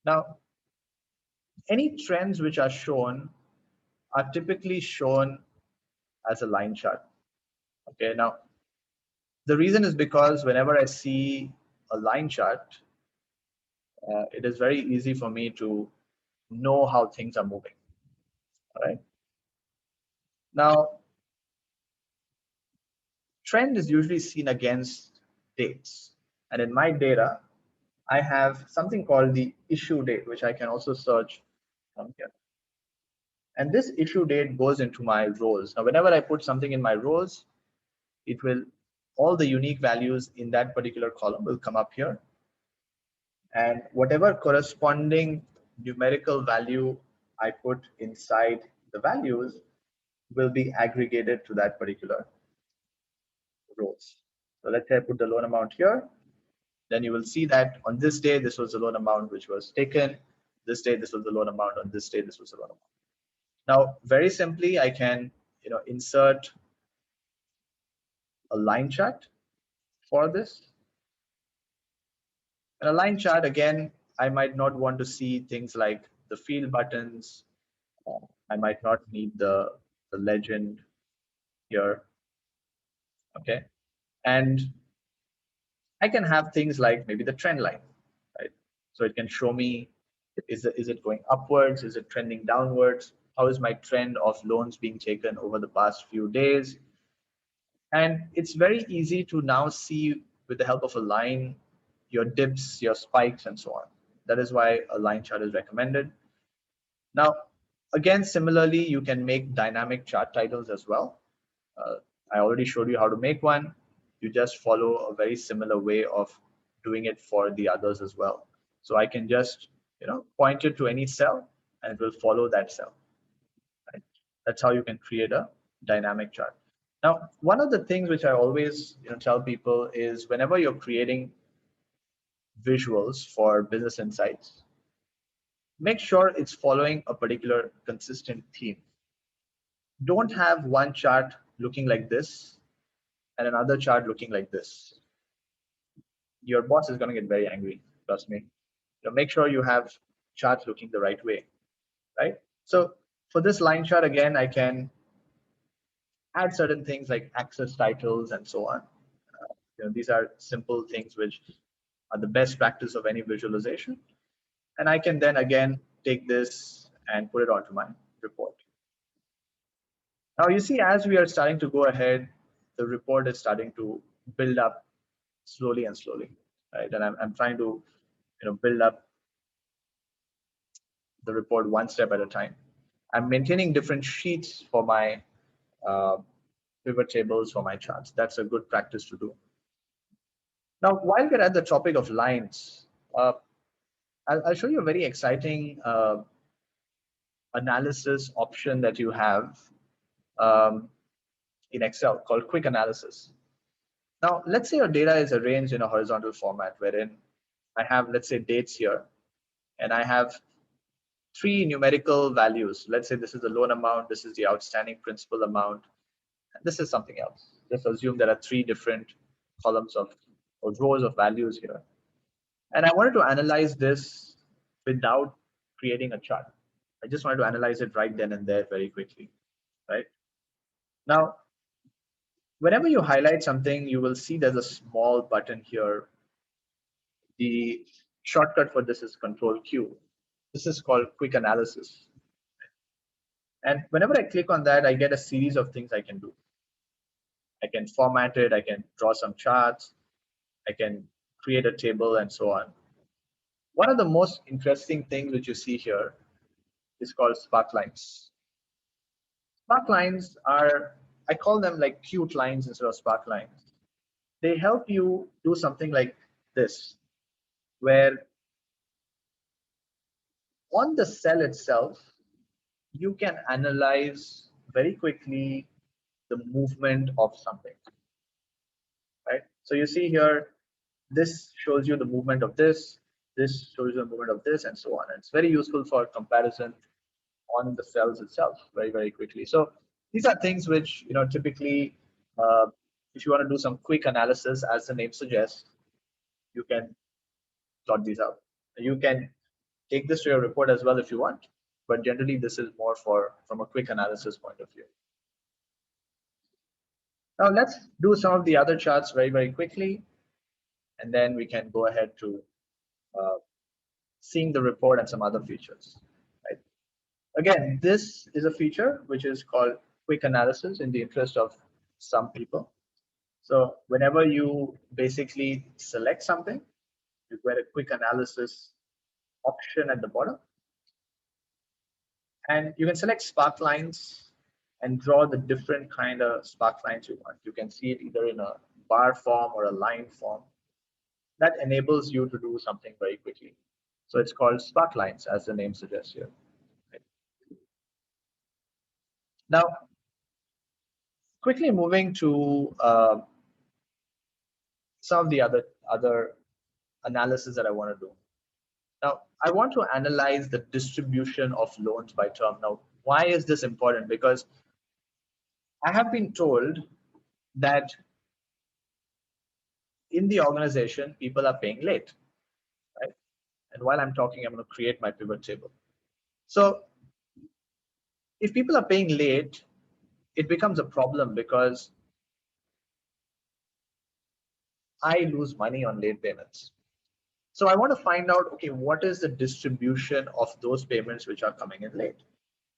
Now, any trends which are shown are typically shown as a line chart. Okay, now the reason is because whenever I see a line chart, it is very easy for me to know how things are moving. All right. Now, trend is usually seen against dates. And in my data, I have something called the issue date, which I can also search from here. And this issue date goes into my rows. Now, whenever I put something in my rows, it will, all the unique values in that particular column will come up here. And whatever corresponding numerical value I put inside the values will be aggregated to that particular rows. So let's say I put the loan amount here. Then you will see that on this day, this was the loan amount which was taken. This day, this was the loan amount. On this day, this was the loan amount. Now, very simply, I can insert a line chart for this. And a line chart, again, I might not want to see things like the field buttons. I might not need the legend here. Okay. And I can have things like maybe the trend line, right? So it can show me, is it going upwards? Is it trending downwards? How is my trend of loans being taken over the past few days? And it's very easy to now see with the help of a line, your dips, your spikes, and so on. That is why a line chart is recommended. Now, again, similarly, you can make dynamic chart titles as well. I already showed you how to make one. You just follow a very similar way of doing it for the others as well. So I can just, point it to any cell and it will follow that cell. Right? That's how you can create a dynamic chart. Now, one of the things which I always tell people is whenever you're creating visuals for business insights, make sure it's following a particular consistent theme. Don't have one chart looking like this and another chart looking like this. Your boss is going to get very angry, trust me. Make sure you have charts looking the right way, right? So for this line chart, again, I can add certain things like access titles and so on. These are simple things which are the best practice of any visualization. And I can then again take this and put it onto my report. Now you see, as we are starting to go ahead, the report is starting to build up slowly and slowly, right? And I'm trying to build up the report one step at a time. I'm maintaining different sheets for my pivot tables, for my charts. That's a good practice to do. Now, while we're at the topic of lines, I'll show you a very exciting analysis option that you have in Excel called Quick Analysis. Now, let's say your data is arranged in a horizontal format wherein I have, let's say, dates here, and I have three numerical values. Let's say this is the loan amount, this is the outstanding principal amount, and this is something else. Just assume there are three different columns or rows of values here. And I wanted to analyze this without creating a chart. I just wanted to analyze it right then and there very quickly, right? Now, whenever you highlight something, you will see there's a small button here. The shortcut for this is Control Q. This is called Quick Analysis. And whenever I click on that, I get a series of things I can do. I can format it, I can draw some charts, I can create a table and so on. One of the most interesting things which you see here is called spark lines. Spark lines are, I call them like cute lines instead of spark lines. They help you do something like this, where on the cell itself, you can analyze very quickly the movement of something, right? So you see here, this shows you the movement of this shows you the movement of this, and so on. And it's very useful for comparison on the cells itself very, very quickly. So these are things which, typically, if you want to do some quick analysis, as the name suggests, you can plot these out. You can take this to your report as well if you want, but generally this is more from a quick analysis point of view. Now let's do some of the other charts very, very quickly, and then we can go ahead to seeing the report and some other features. Right? Again, this is a feature which is called quick analysis in the interest of some people. So whenever you basically select something, you get a quick analysis option at the bottom. And you can select spark lines and draw the different kind of spark lines you want. You can see it either in a bar form or a line form. That enables you to do something very quickly. So it's called spark lines, as the name suggests here. Right? Now, quickly moving to some of the other analysis that I want to do. Now, I want to analyze the distribution of loans by term. Now, why is this important? Because I have been told that in the organization, people are paying late, right? And while I'm talking, I'm going to create my pivot table. So if people are paying late, it becomes a problem because I lose money on late payments. So I want to find out, okay, what is the distribution of those payments which are coming in late?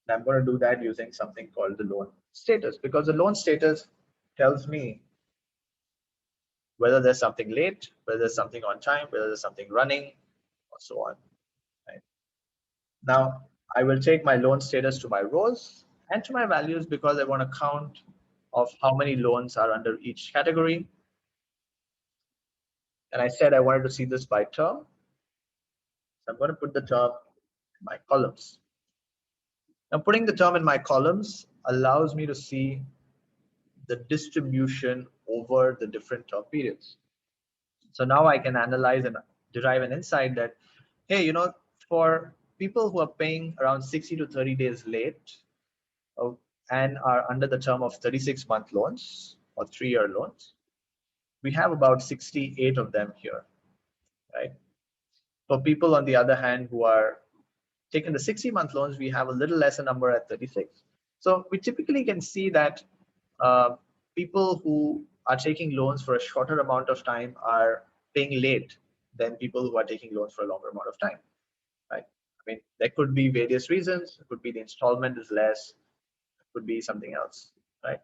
And I'm going to do that using something called the loan status, because the loan status tells me whether there's something late, whether there's something on time, whether there's something running, or so on. Right? Now, I will take my loan status to my rows and to my values because I want to count of how many loans are under each category. And I said I wanted to see this by term. So I'm going to put the term in my columns. Now, putting the term in my columns allows me to see the distribution over the different term periods. So now I can analyze and derive an insight that, hey, you know, for people who are paying around 60 to 30 days late and are under the term of 36-month loans or 3-year loans, we have about 68 of them here, right? For people, on the other hand, who are taking the 60-month loans, we have a little lesser number at 36. So we typically can see that people who are taking loans for a shorter amount of time are paying late than people who are taking loans for a longer amount of time, right? I mean, there could be various reasons. It could be the installment is less. It could be something else, right?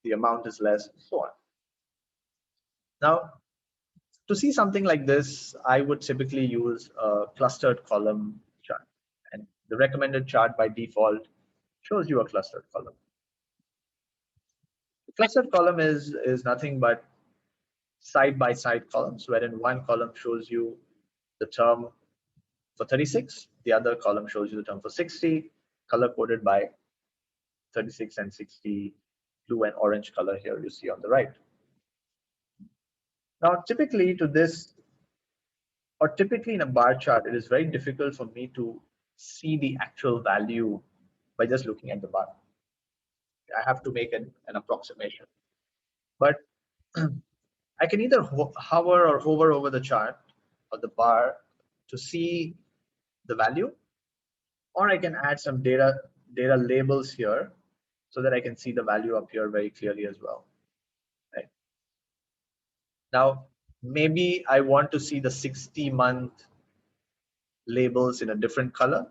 The amount is less, and so on. Now, to see something like this, I would typically use a clustered column chart. And the recommended chart by default shows you a clustered column. The clustered column is nothing but side-by-side columns, wherein one column shows you the term for 36, the other column shows you the term for 60, color-coded by 36 and 60, blue and orange color here you see on the right. Now, typically to this, or typically in a bar chart, it is very difficult for me to see the actual value by just looking at the bar. I have to make an approximation. But I can either hover or hover over the chart or the bar to see the value, or I can add some data labels here so that I can see the value up here very clearly as well. Right. Now, maybe I want to see the 60-month labels in a different color.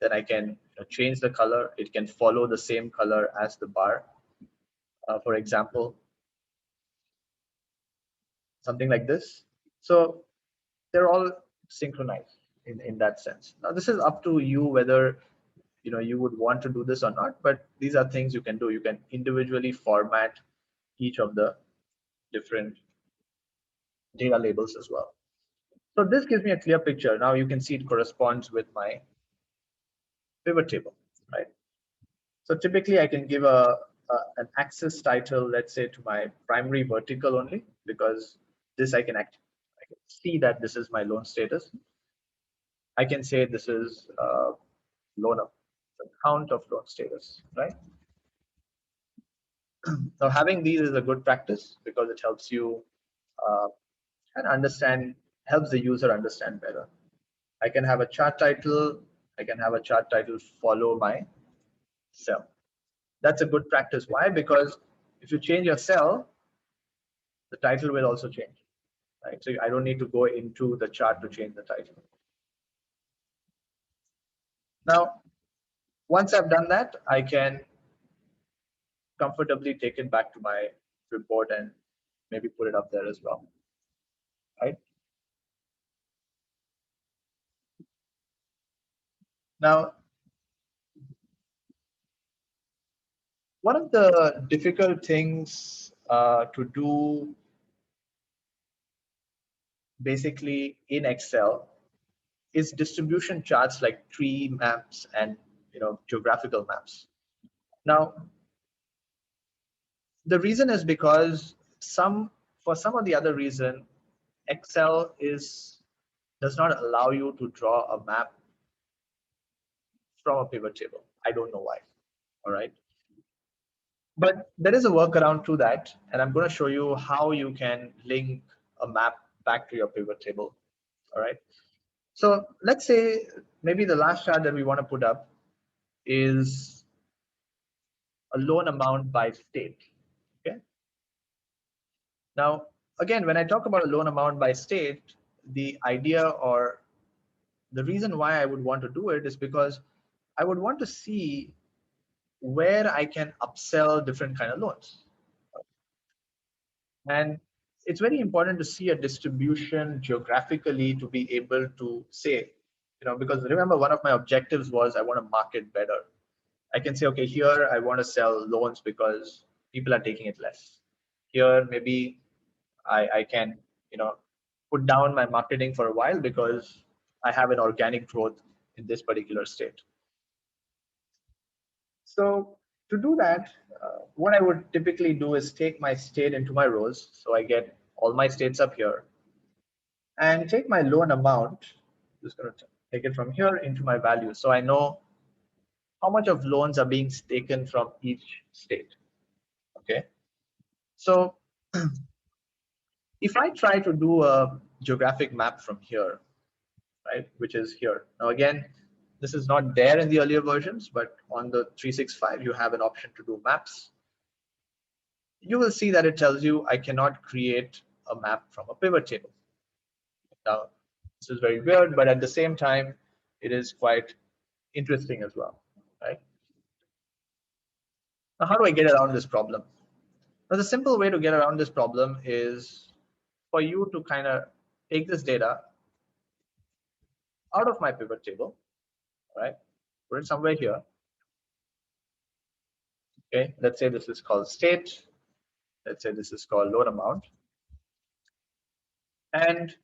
Then I can change the color. It can follow the same color as the bar. For example, something like this. So they're all synchronized in that sense. Now, this is up to you whether you would want to do this or not, but these are things you can do. You can individually format each of the different data labels as well. So this gives me a clear picture. Now you can see it corresponds with my pivot table, right? So typically I can give an axis title, let's say, to my primary vertical only, because this I can see that this is my loan status. I can say this is loan of the count of loan status, right? Now having these is a good practice because it helps you and helps the user understand better. I can have a chart title. I can have a chart title follow my cell. That's a good practice. Why? Because if you change your cell, the title will also change, right? So I don't need to go into the chart to change the title. Now, once I've done that, I can comfortably take it back to my report and maybe put it up there as well, right? Now, one of the difficult things to do basically in Excel is distribution charts like tree maps and geographical maps. Now, the reason is because for some or the other reason, Excel does not allow you to draw a map from a pivot table. I don't know why. All right. But there is a workaround to that, and I'm going to show you how you can link a map back to your pivot table. All right. So let's say maybe the last chart that we want to put up is a loan amount by state. Okay. Now, again, when I talk about a loan amount by state, the idea or the reason why I would want to do it is because I would want to see where I can upsell different kind of loans. And it's very important to see a distribution geographically to be able to say, because remember, one of my objectives was I want to market better. I can say, okay, here I want to sell loans because people are taking it less. Here, maybe I can, put down my marketing for a while because I have an organic growth in this particular state. So to do that, what I would typically do is take my state into my rows. So I get all my states up here and take my loan amount. Just going to take it from here into my value. So I know how much of loans are being taken from each state. Okay. So if I try to do a geographic map from here, right, which is here. Now, again, this is not there in the earlier versions, but on the 365, you have an option to do maps. You will see that it tells you I cannot create a map from a pivot table. Now, this is very weird, but at the same time, it is quite interesting as well, right? Now, how do I get around this problem? Now, the simple way to get around this problem is for you to kind of take this data out of my pivot table, right? Put it somewhere here. Okay, let's say this is called state. Let's say this is called loan amount. And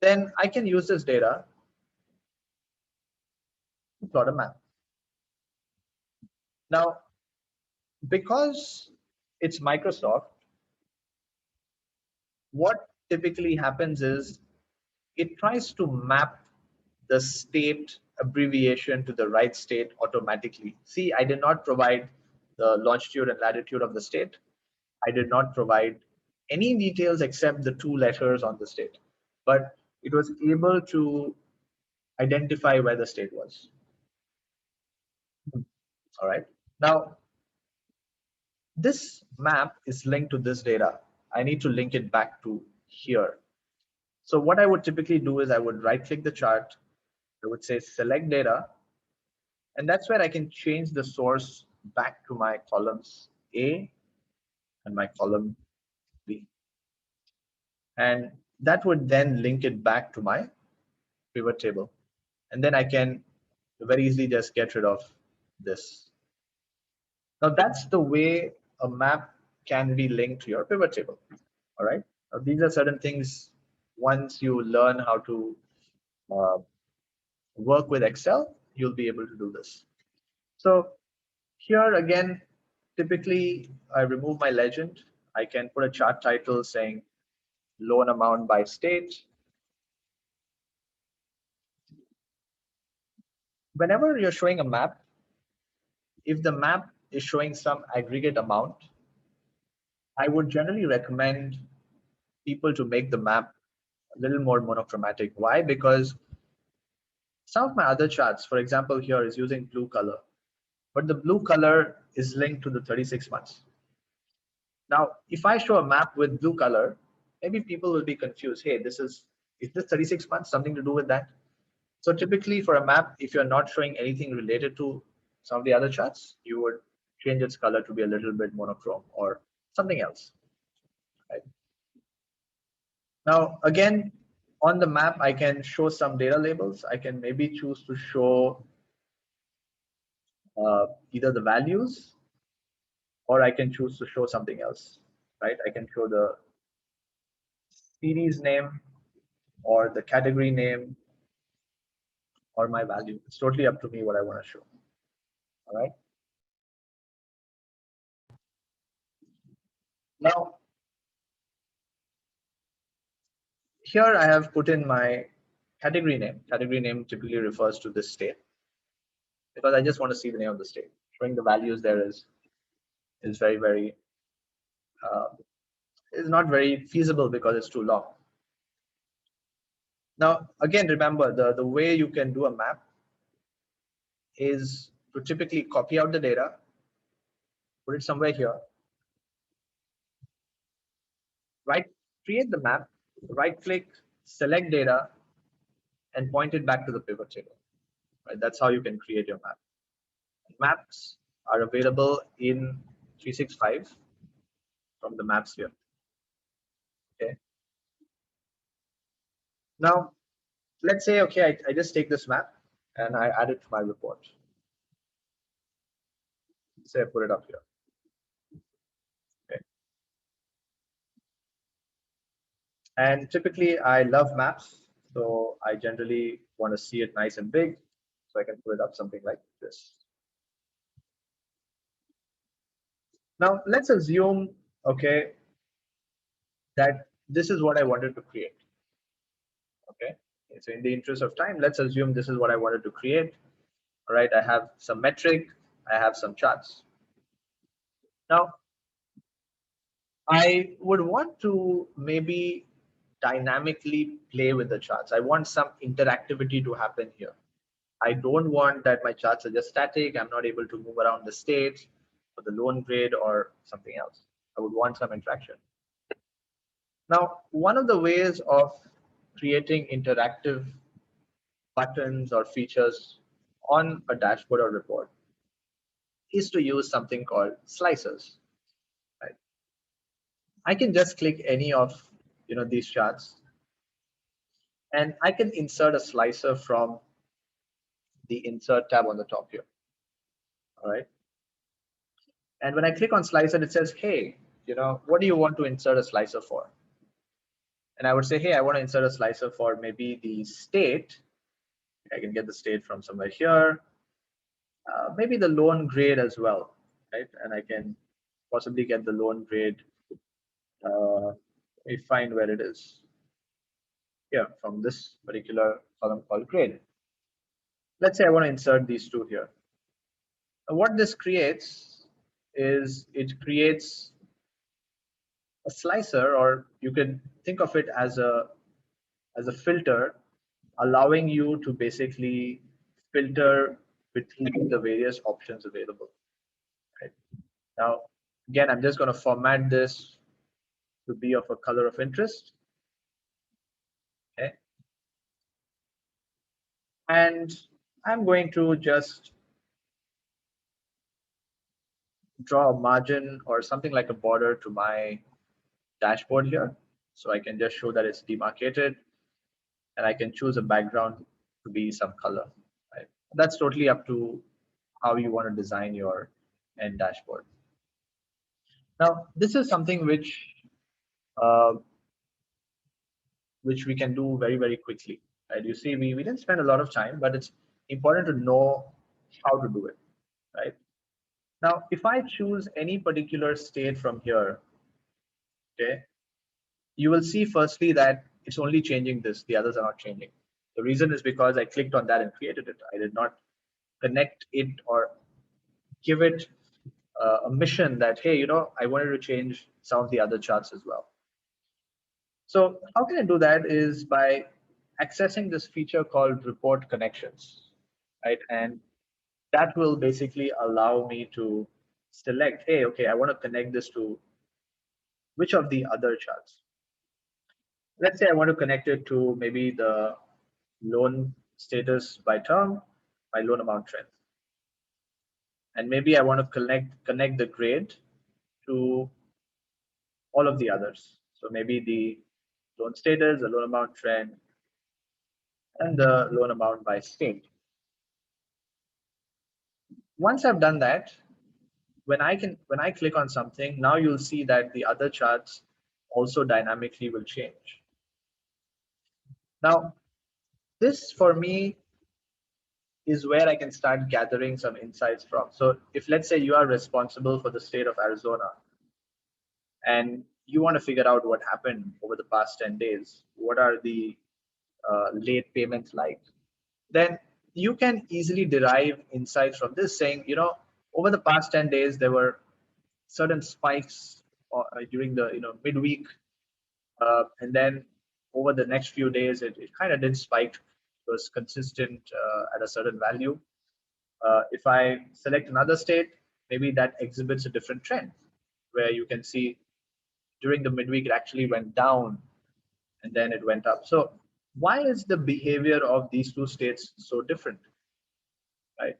then I can use this data to plot a map. Now, because it's Microsoft, what typically happens is it tries to map the state abbreviation to the right state automatically. See, I did not provide the longitude and latitude of the state. I did not provide any details except the 2 letters on the state, but it was able to identify where the state was. All right. Now, this map is linked to this data. I need to link it back to here. So what I would typically do is I would right click the chart. I would say select data. And that's where I can change the source back to my columns A and my column B. And that would then link it back to my pivot table. And then I can very easily just get rid of this. Now that's the way a map can be linked to your pivot table. All right. Now, these are certain things once you learn how to work with Excel, you'll be able to do this. So here again, typically I remove my legend. I can put a chart title saying loan amount by state. Whenever you're showing a map, if the map is showing some aggregate amount, I would generally recommend people to make the map a little more monochromatic. Why? Because some of my other charts, for example, here is using blue color, but the blue color is linked to the 36 months. Now, if I show a map with blue color, maybe people will be confused. Hey, is this 36 months, something to do with that? So typically for a map, if you're not showing anything related to some of the other charts, you would change its color to be a little bit monochrome or something else. Right? Now, again, on the map, I can show some data labels. I can maybe choose to show either the values or I can choose to show something else, right? I can show the series name or the category name or my value. It's totally up to me what I want to show. All right. Now, here I have put in my category name. Category name typically refers to this state because I just want to see the name of the state. Showing the values there is very, very is not very feasible because it's too long. Now, again, remember the way you can do a map is to typically copy out the data, put it somewhere here, create the map, right click, select data, and point it back to the pivot table. Right? That's how you can create your map. Maps are available in 365 from the maps here. Okay. Now, let's say, okay, I just take this map and I add it to my report. Say I put it up here. And typically I love maps, so I generally want to see it nice and big. So I can put it up something like this. Now let's assume, okay, that this is what I wanted to create. Okay, so in the interest of time, let's assume this is what I wanted to create. All right, I have some metric, I have some charts. Now I would want to maybe dynamically play with the charts. I want some interactivity to happen here. I don't want that my charts are just static. I'm not able to move around the state for the loan grade or something else. I would want some interaction. Now, one of the ways of creating interactive buttons or features on a dashboard or report is to use something called slicers. Right? I can just click any of these charts, and I can insert a slicer from the insert tab on the top here. All right. And when I click on slicer, it says, hey, what do you want to insert a slicer for? And I would say, hey, I want to insert a slicer for maybe the state. I can get the state from somewhere here, maybe the loan grade as well, right? And I can possibly get the loan grade. Let me find where it is. Here, from this particular column called grade. Let's say I want to insert these two here. What this creates is it creates a slicer, or you can think of it as a filter, allowing you to basically filter between the various options available. Right? Now, again, I'm just going to format this to be of a color of interest. Okay. And I'm going to just draw a margin or something like a border to my dashboard here. So I can just show that it's demarcated, and I can choose a background to be some color. Right? That's totally up to how you want to design your end dashboard. Now, this is something uh, which we can do very, very quickly. Right? You see, we didn't spend a lot of time, but it's important to know how to do it. Right? Now, if I choose any particular state from here, okay, you will see firstly that it's only changing this, the others are not changing. The reason is because I clicked on that and created it. I did not connect it or give it a mission that, hey, I wanted to change some of the other charts as well. So how can I do that is by accessing this feature called report connections, right? And that will basically allow me to select, hey, okay, I want to connect this to which of the other charts. Let's say I want to connect it to maybe the loan status by term, by loan amount trend. And maybe I want to connect the grade to all of the others. So maybe the loan status, the loan amount trend, and the loan amount by state. Once I've done that, when I click on something, now you'll see that the other charts also dynamically will change. Now, this for me is where I can start gathering some insights from. So if let's say you are responsible for the state of Arizona and you want to figure out what happened over the past 10 days, what are the late payments like, then you can easily derive insights from this saying, over the past 10 days, there were certain spikes during the midweek, and then over the next few days, it kind of did spike. It was consistent at a certain value. If I select another state, maybe that exhibits a different trend, where you can see during the midweek it actually went down and then it went up. So why is the behavior of these two states so different? Right?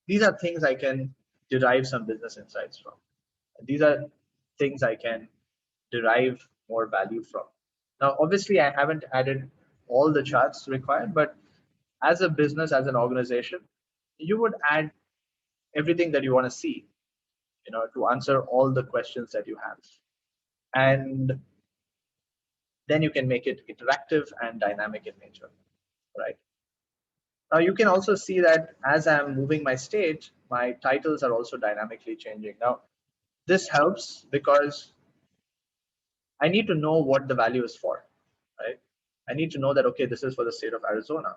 These are things I can derive some business insights from. These are things I can derive more value from. Now, obviously, I haven't added all the charts required, but as a business, as an organization, you would add everything that you want to see, to answer all the questions that you have. And then you can make it interactive and dynamic in nature, right? Now you can also see that as I'm moving my state, my titles are also dynamically changing. Now, this helps because I need to know what the value is for, right? I need to know that, okay, this is for the state of Arizona,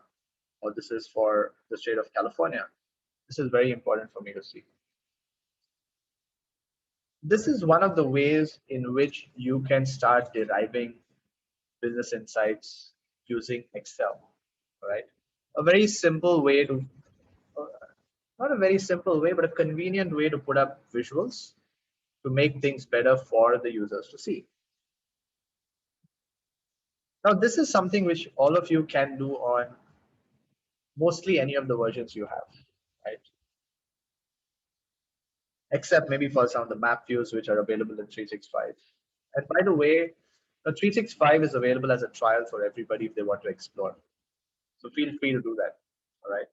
or this is for the state of California. This is very important for me to see. This is one of the ways in which you can start deriving business insights using Excel, right? A very simple way to, not a very simple way, but a convenient way to put up visuals to make things better for the users to see. Now, this is something which all of you can do on mostly any of the versions you have, right? Except maybe for some of the map views which are available in 365. And by the way, the 365 is available as a trial for everybody if they want to explore. So feel free to do that, all right?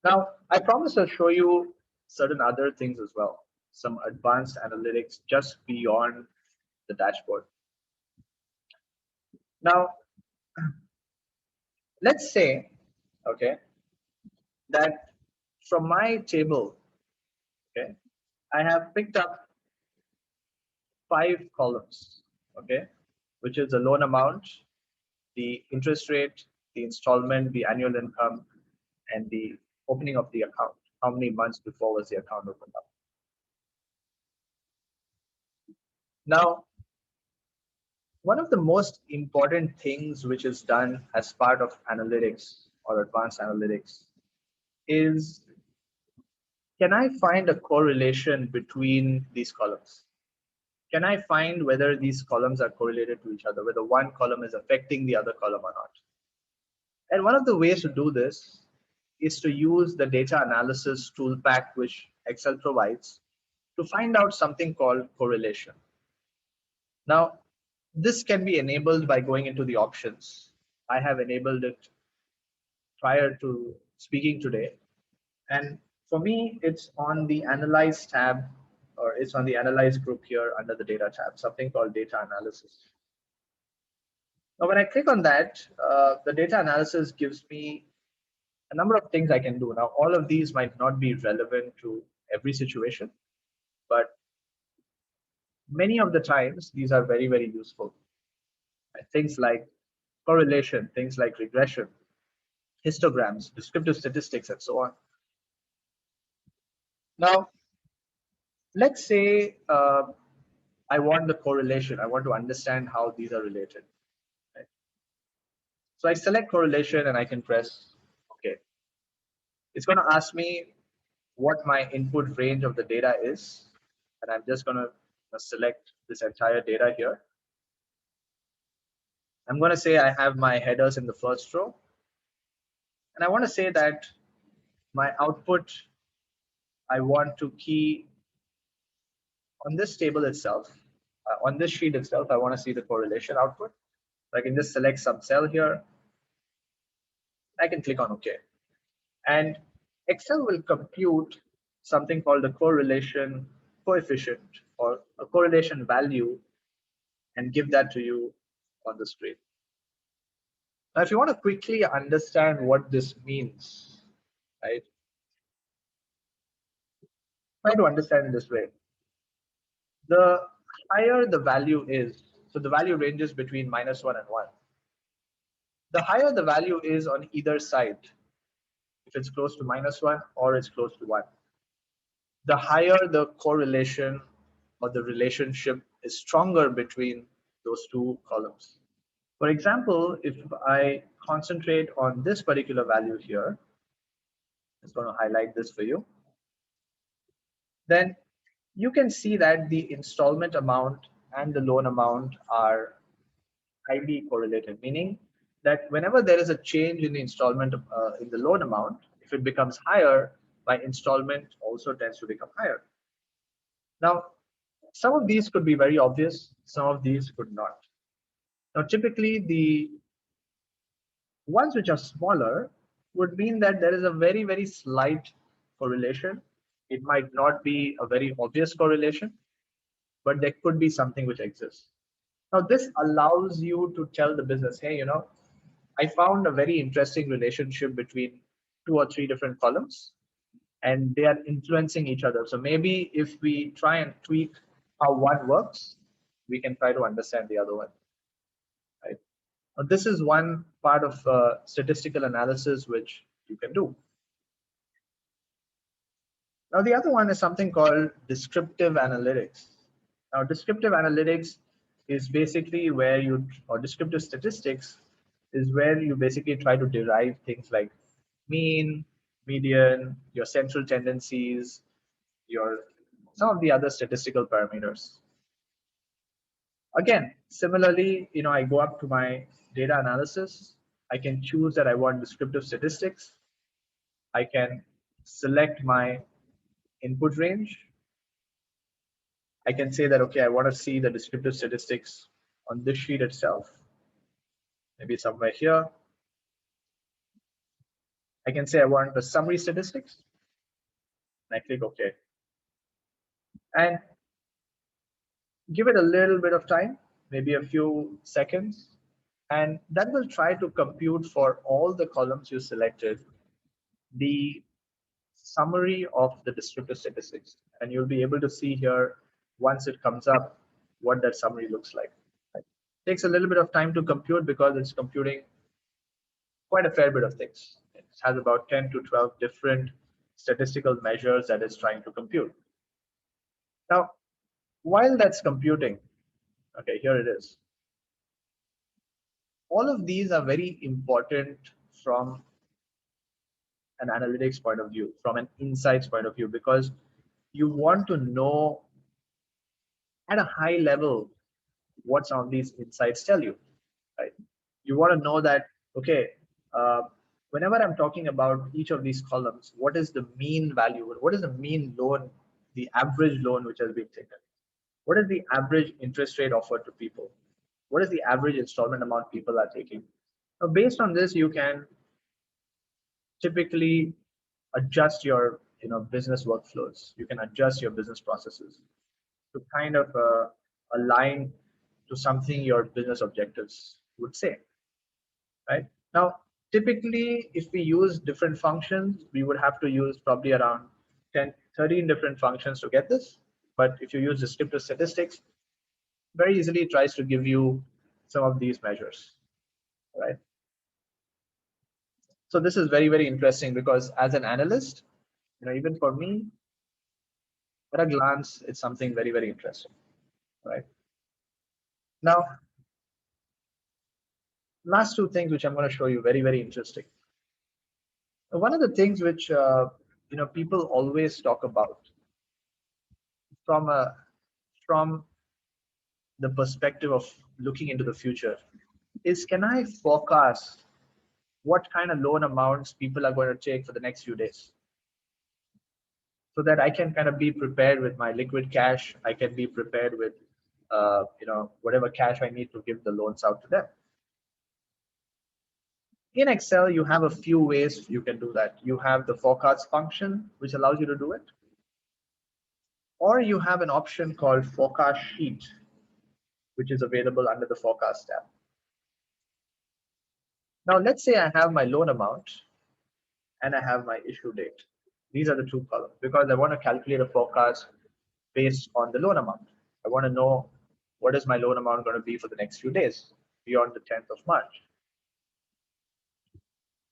Now, I promise I'll show you certain other things as well, some advanced analytics just beyond the dashboard. Now, let's say, okay, that from my table, okay, I have picked up 5 columns, okay, which is the loan amount, the interest rate, the installment, the annual income, and the opening of the account. How many months before was the account opened up? Now, one of the most important things which is done as part of analytics or advanced analytics is, can I find a correlation between these columns? Can I find whether these columns are correlated to each other, whether one column is affecting the other column or not? And one of the ways to do this is to use the data analysis tool pack which Excel provides to find out something called correlation. Now, this can be enabled by going into the options. I have enabled it prior to speaking today. And for me, it's on the Analyze tab, or it's on the Analyze group here under the Data tab, something called Data Analysis. Now, when I click on that, the data analysis gives me a number of things I can do. Now, all of these might not be relevant to every situation, but many of the times, these are very, very useful. Things like correlation, things like regression, histograms, descriptive statistics, and so on. Now, let's say I want the correlation. I want to understand how these are related. Right? So I select correlation and I can press OK. It's going to ask me what my input range of the data is. And I'm just going to select this entire data here. I'm going to say I have my headers in the first row. And I want to say that my output, I want to key on this table itself. On this sheet itself, I want to see the correlation output. I can just select some cell here. I can click on OK. And Excel will compute something called the correlation coefficient or a correlation value and give that to you on the screen. Now, if you want to quickly understand what this means, right? Try to understand it this way. The higher the value is, so the value ranges between -1 and 1. The higher the value is on either side, if it's close to -1 or it's close to 1, the higher the correlation or the relationship is stronger between those two columns. For example, if I concentrate on this particular value here, I'm just going to highlight this for you, then you can see that the installment amount and the loan amount are highly correlated, meaning that whenever there is a change in the installment in the loan amount, if it becomes higher, my installment also tends to become higher. Now, some of these could be very obvious, some of these could not. Now, typically, the ones which are smaller would mean that there is a very, very slight correlation. It might not be a very obvious correlation, but there could be something which exists. Now, this allows you to tell the business, hey, I found a very interesting relationship between two or three different columns, and they are influencing each other. So maybe if we try and tweak how one works, we can try to understand the other one. Right? Now, this is one part of statistical analysis which you can do. Now, the other one is something called descriptive analytics. Now, descriptive analytics is basically where or descriptive statistics is where you basically try to derive things like mean, median, your central tendencies, your some of the other statistical parameters. Again, similarly, I go up to my data analysis. I can choose that I want descriptive statistics. I can select my input range. I can say that, okay, I want to see the descriptive statistics on this sheet itself, maybe somewhere here. I can say I want the summary statistics, and I click OK. And give it a little bit of time, maybe a few seconds, and that will try to compute for all the columns you selected the summary of the descriptive statistics. And you'll be able to see here, once it comes up, what that summary looks like. It takes a little bit of time to compute because it's computing quite a fair bit of things. It has about 10 to 12 different statistical measures that it's trying to compute. Now, while that's computing, okay, here it is. All of these are very important from an analytics point of view, from an insights point of view, because you want to know at a high level what some of these insights tell you, right? You want to know that, okay, whenever I'm talking about each of these columns, what is the mean value? What is the mean loan, the average loan which has been taken? What is the average interest rate offered to people? What is the average installment amount people are taking? Now, based on this, you can typically adjust your business workflows. You can adjust your business processes to kind of align to something your business objectives would say, right? Now, typically, if we use different functions, we would have to use probably around 10, 13 different functions to get this. But if you use descriptive statistics, very easily it tries to give you some of these measures, right? So this is very, very interesting because as an analyst, even for me, at a glance, it's something very, very interesting, right? Now, last two things which I'm going to show you, very, very interesting. One of the things which people always talk about from the perspective of looking into the future is, can I forecast what kind of loan amounts people are going to take for the next few days, so that I can kind of be prepared with my liquid cash. I can be prepared with whatever cash I need to give the loans out to them. In Excel, you have a few ways you can do that. You have the forecast function, which allows you to do it. Or you have an option called forecast sheet, which is available under the forecast tab. Now, let's say I have my loan amount and I have my issue date. These are the two columns because I want to calculate a forecast based on the loan amount. I want to know what is my loan amount going to be for the next few days beyond the 10th of March.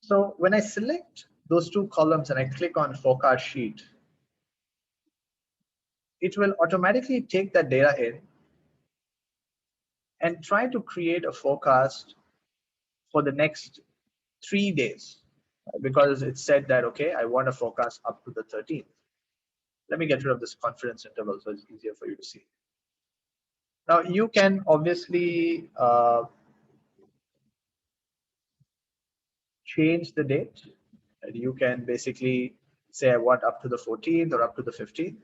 So when I select those two columns and I click on forecast sheet, it will automatically take that data in and try to create a forecast for the next 3 days, because it said that, okay, I want a forecast up to the 13th. Let me get rid of this confidence interval so it's easier for you to see. Now, you can obviously change the date. And you can basically say I want up to the 14th or up to the 15th.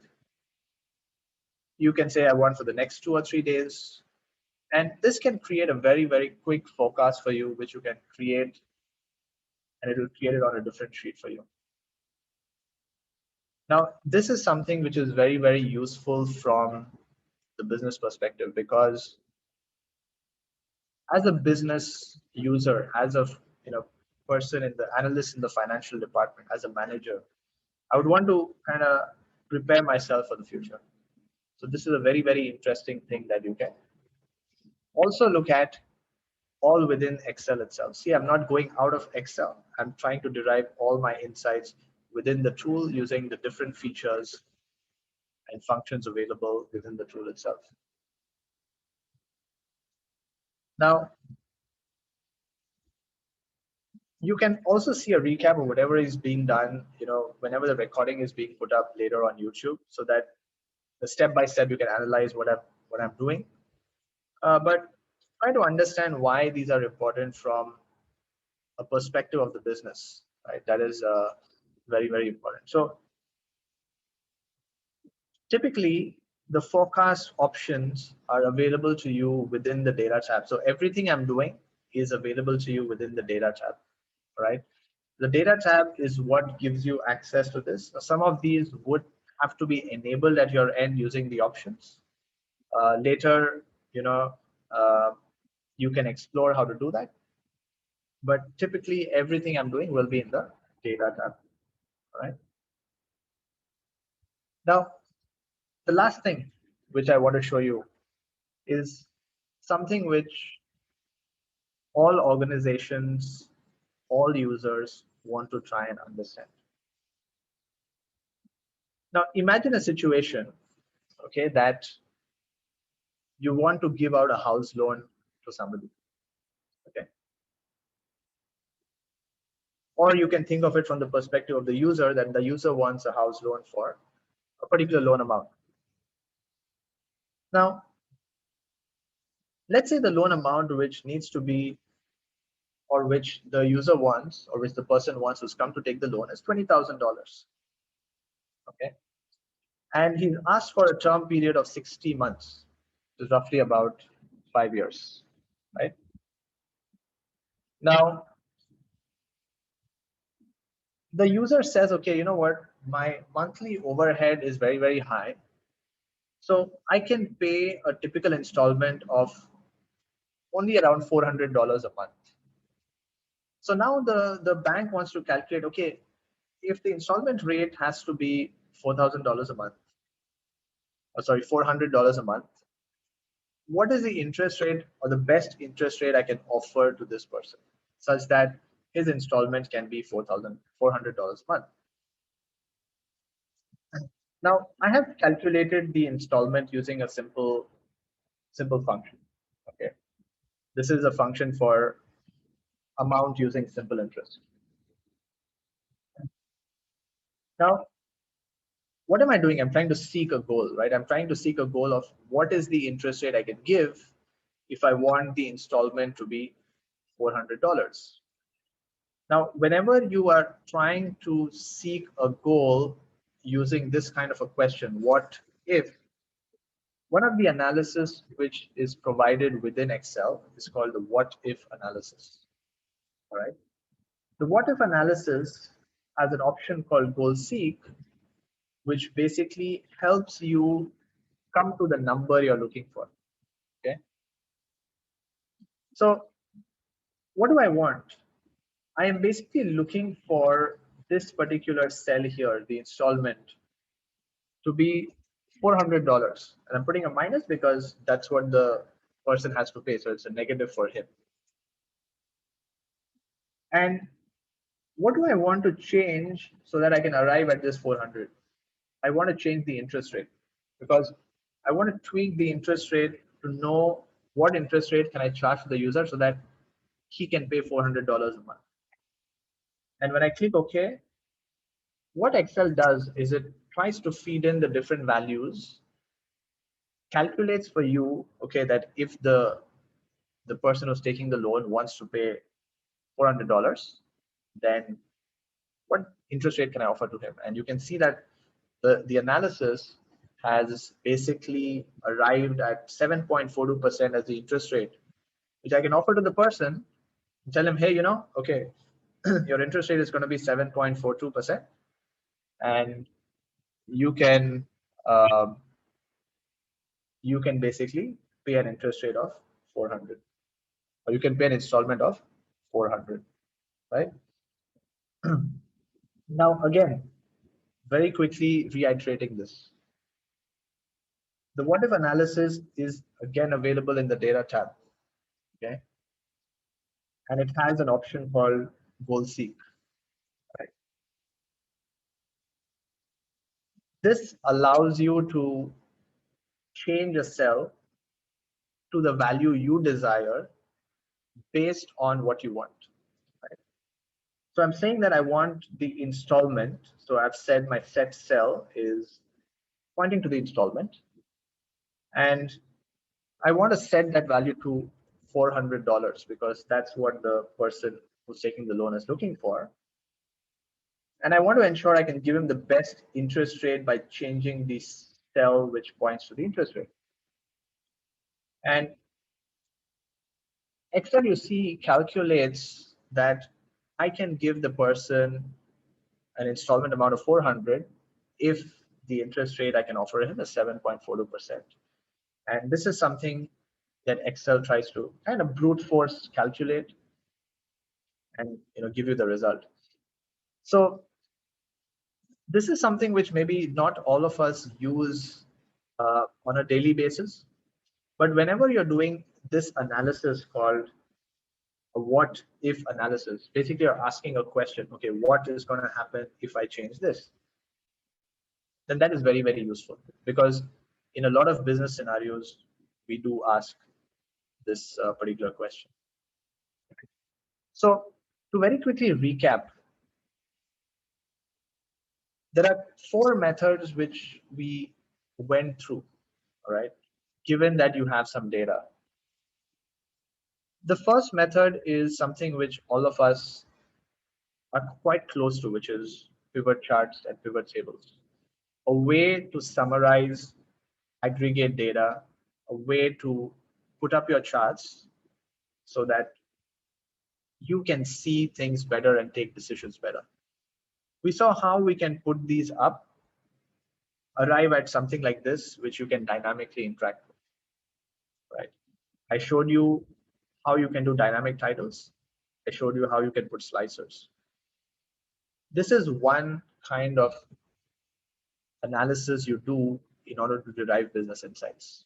You can say I want for the next 2 or 3 days. And this can create a very, very quick forecast for you, which you can create, and it will create it on a different sheet for you. Now, this is something which is very, very useful from the business perspective, because as a business user, as a person in the analyst in the financial department, as a manager, I would want to kind of prepare myself for the future. So this is a very, very interesting thing that you can also look at all within Excel itself. See, I'm not going out of Excel. I'm trying to derive all my insights within the tool using the different features and functions available within the tool itself. Now, you can also see a recap of whatever is being done, whenever the recording is being put up later on YouTube, so that the step by step you can analyze what I'm doing. But try to understand why these are important from a perspective of the business, right? That is very, very important. So typically, the forecast options are available to you within the data tab. So everything I'm doing is available to you within the data tab, right? The data tab is what gives you access to this. Some of these would have to be enabled at your end using the options. Later, you can explore how to do that. But typically, everything I'm doing will be in the data tab, all right? Now, the last thing which I want to show you is something which all organizations, all users want to try and understand. Now, imagine a situation, okay, that you want to give out a house loan to somebody, okay? Or you can think of it from the perspective of the user, that the user wants a house loan for a particular loan amount. Now, let's say the loan amount which needs to be, or which the user wants, or which the person wants who's come to take the loan is $20,000, okay? And he's asked for a term period of 60 months, which is roughly about 5 years, right? Now, the user says, okay, you know what, my monthly overhead is very, very high. So I can pay a typical installment of only around $400 a month. So now the bank wants to calculate, okay, if the installment rate has to be $4,000 a month, or sorry, $400 a month, what is the interest rate or the best interest rate I can offer to this person such that his installment can be $400 a month? Now, I have calculated the installment using a simple function. Okay, this is a function for amount using simple interest. Now, what am I doing? I'm trying to seek a goal, right? I'm trying to seek a goal of what is the interest rate I can give if I want the installment to be $400. Now, whenever you are trying to seek a goal using this kind of a question, what if, one of the analysis which is provided within Excel is called the what if analysis. All right. The what if analysis has an option called goal seek, which basically helps you come to the number you're looking for. Okay. So what do I want? I am basically looking for this particular cell here, the installment, to be $400. And I'm putting a minus because that's what the person has to pay. So it's a negative for him. And what do I want to change so that I can arrive at this 400? I want to change the interest rate because I want to tweak the interest rate to know what interest rate can I charge to the user so that he can pay $400 a month. And when I click OK, what Excel does is it tries to feed in the different values, calculates for you, okay, that if the person who's taking the loan wants to pay $400, then what interest rate can I offer to him? And you can see that the analysis has basically arrived at 7.42% as the interest rate, which I can offer to the person and tell him, hey, okay, your interest rate is going to be 7.42%, and you can basically pay an interest rate of 400. or you can pay an installment of 400, right? Now, again, very quickly reiterating this. The what if analysis is again available in the data tab, okay? And it has an option called goal seek, right? This allows you to change a cell to the value you desire based on what you want, right? So I'm saying that I want the installment. So I've said my set cell is pointing to the installment, and I want to set that value to $400 because that's what the person who's taking the loan is looking for. And I want to ensure I can give him the best interest rate by changing the cell which points to the interest rate. And Excel, you see, calculates that I can give the person an installment amount of 400 if the interest rate I can offer him is 7.42%. And this is something that Excel tries to kind of brute force calculate and give you the result. So this is something which maybe not all of us use on a daily basis, but whenever you're doing this analysis called a what if analysis, basically you're asking a question, okay, what is going to happen if I change this? Then that is very, very useful, because in a lot of business scenarios, we do ask this particular question. So to very quickly recap, there are 4 methods which we went through, all right, given that you have some data. The first method is something which all of us are quite close to, which is pivot charts and pivot tables. A way to summarize, aggregate data, a way to put up your charts so that you can see things better and take decisions better. We saw how we can put these up, arrive at something like this, which you can dynamically interact with, right? I showed you how you can do dynamic titles. I showed you how you can put slicers. This is one kind of analysis you do in order to derive business insights.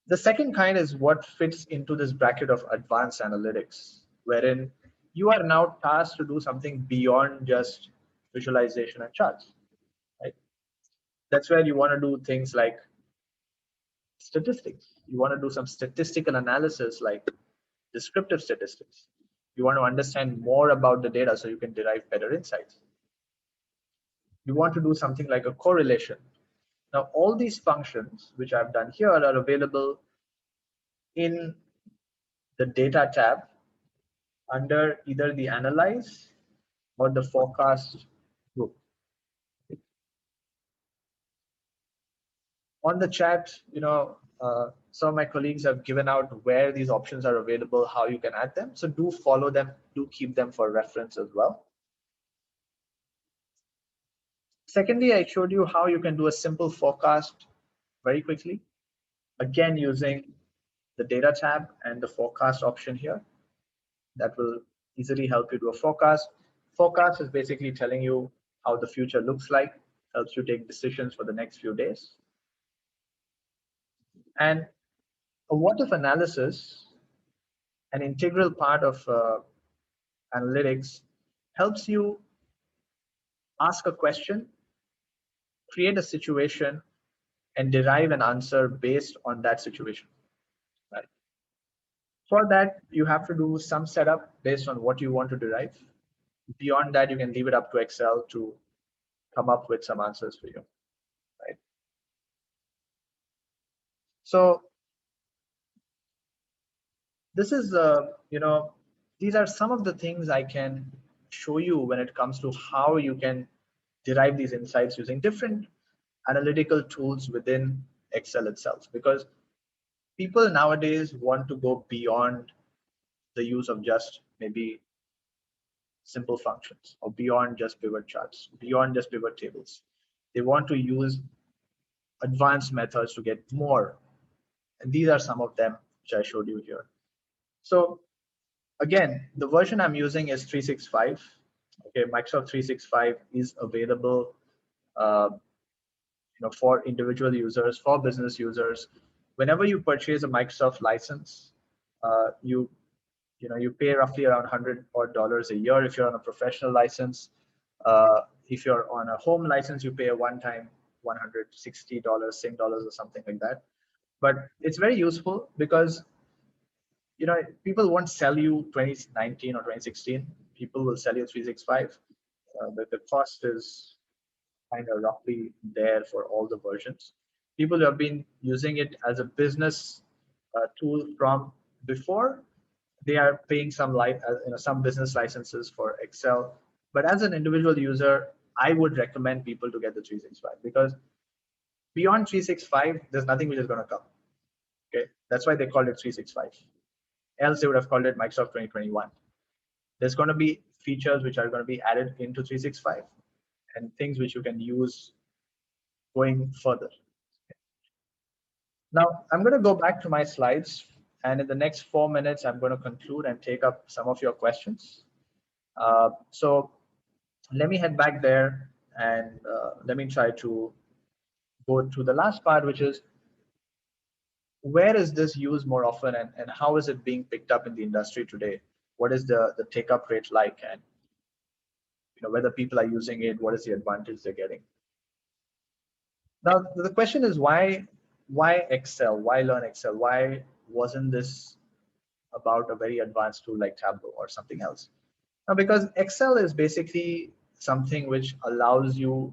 The second kind is what fits into this bracket of advanced analytics, wherein you are now tasked to do something beyond just visualization and charts, right? That's where you want to do things like statistics. You want to do some statistical analysis like descriptive statistics. You want to understand more about the data so you can derive better insights. You want to do something like a correlation. Now, all these functions which I've done here are available in the data tab under either the analyze or the forecast group. On the chat, some of my colleagues have given out where these options are available, how you can add them. So do follow them, do keep them for reference as well. Secondly, I showed you how you can do a simple forecast very quickly, again, using the data tab and the forecast option here. That will easily help you do a forecast. Forecast is basically telling you how the future looks like, helps you take decisions for the next few days. And a what if analysis, an integral part of analytics, helps you ask a question, create a situation, and derive an answer based on that situation. Right. For that, you have to do some setup based on what you want to derive. Beyond that, you can leave it up to Excel to come up with some answers for you. Right. So this is, these are some of the things I can show you when it comes to how you can derive these insights using different analytical tools within Excel itself, because people nowadays want to go beyond the use of just maybe simple functions or beyond just pivot charts, beyond just pivot tables. They want to use advanced methods to get more. And these are some of them which I showed you here. So again, the version I'm using is 365. Okay, Microsoft 365 is available for individual users, for business users. Whenever you purchase a Microsoft license, you pay roughly around $100 a year if you're on a professional license. If you're on a home license, you pay a one-time $160 Sing dollars or something like that. But it's very useful because people won't sell you 2019 or 2016. People will sell you 365. The cost is kind of roughly there for all the versions. People who have been using it as a business tool from before, they are paying some business licenses for Excel. But as an individual user, I would recommend people to get the 365 because beyond 365, there's nothing which is going to come. Okay, that's why they called it 365. Else they would have called it Microsoft 2021. There's going to be features which are going to be added into 365 and things which you can use going further. Now, I'm going to go back to my slides, and in the next 4 minutes, I'm going to conclude and take up some of your questions. So let me head back there, and let me try to go to the last part, which is where is this used more often, and how is it being picked up in the industry today? What is the take-up rate like, and whether people are using it, what is the advantage they're getting? Now, the question is why Excel? Why learn Excel? Why wasn't this about a very advanced tool like Tableau or something else? Now, because Excel is basically something which allows you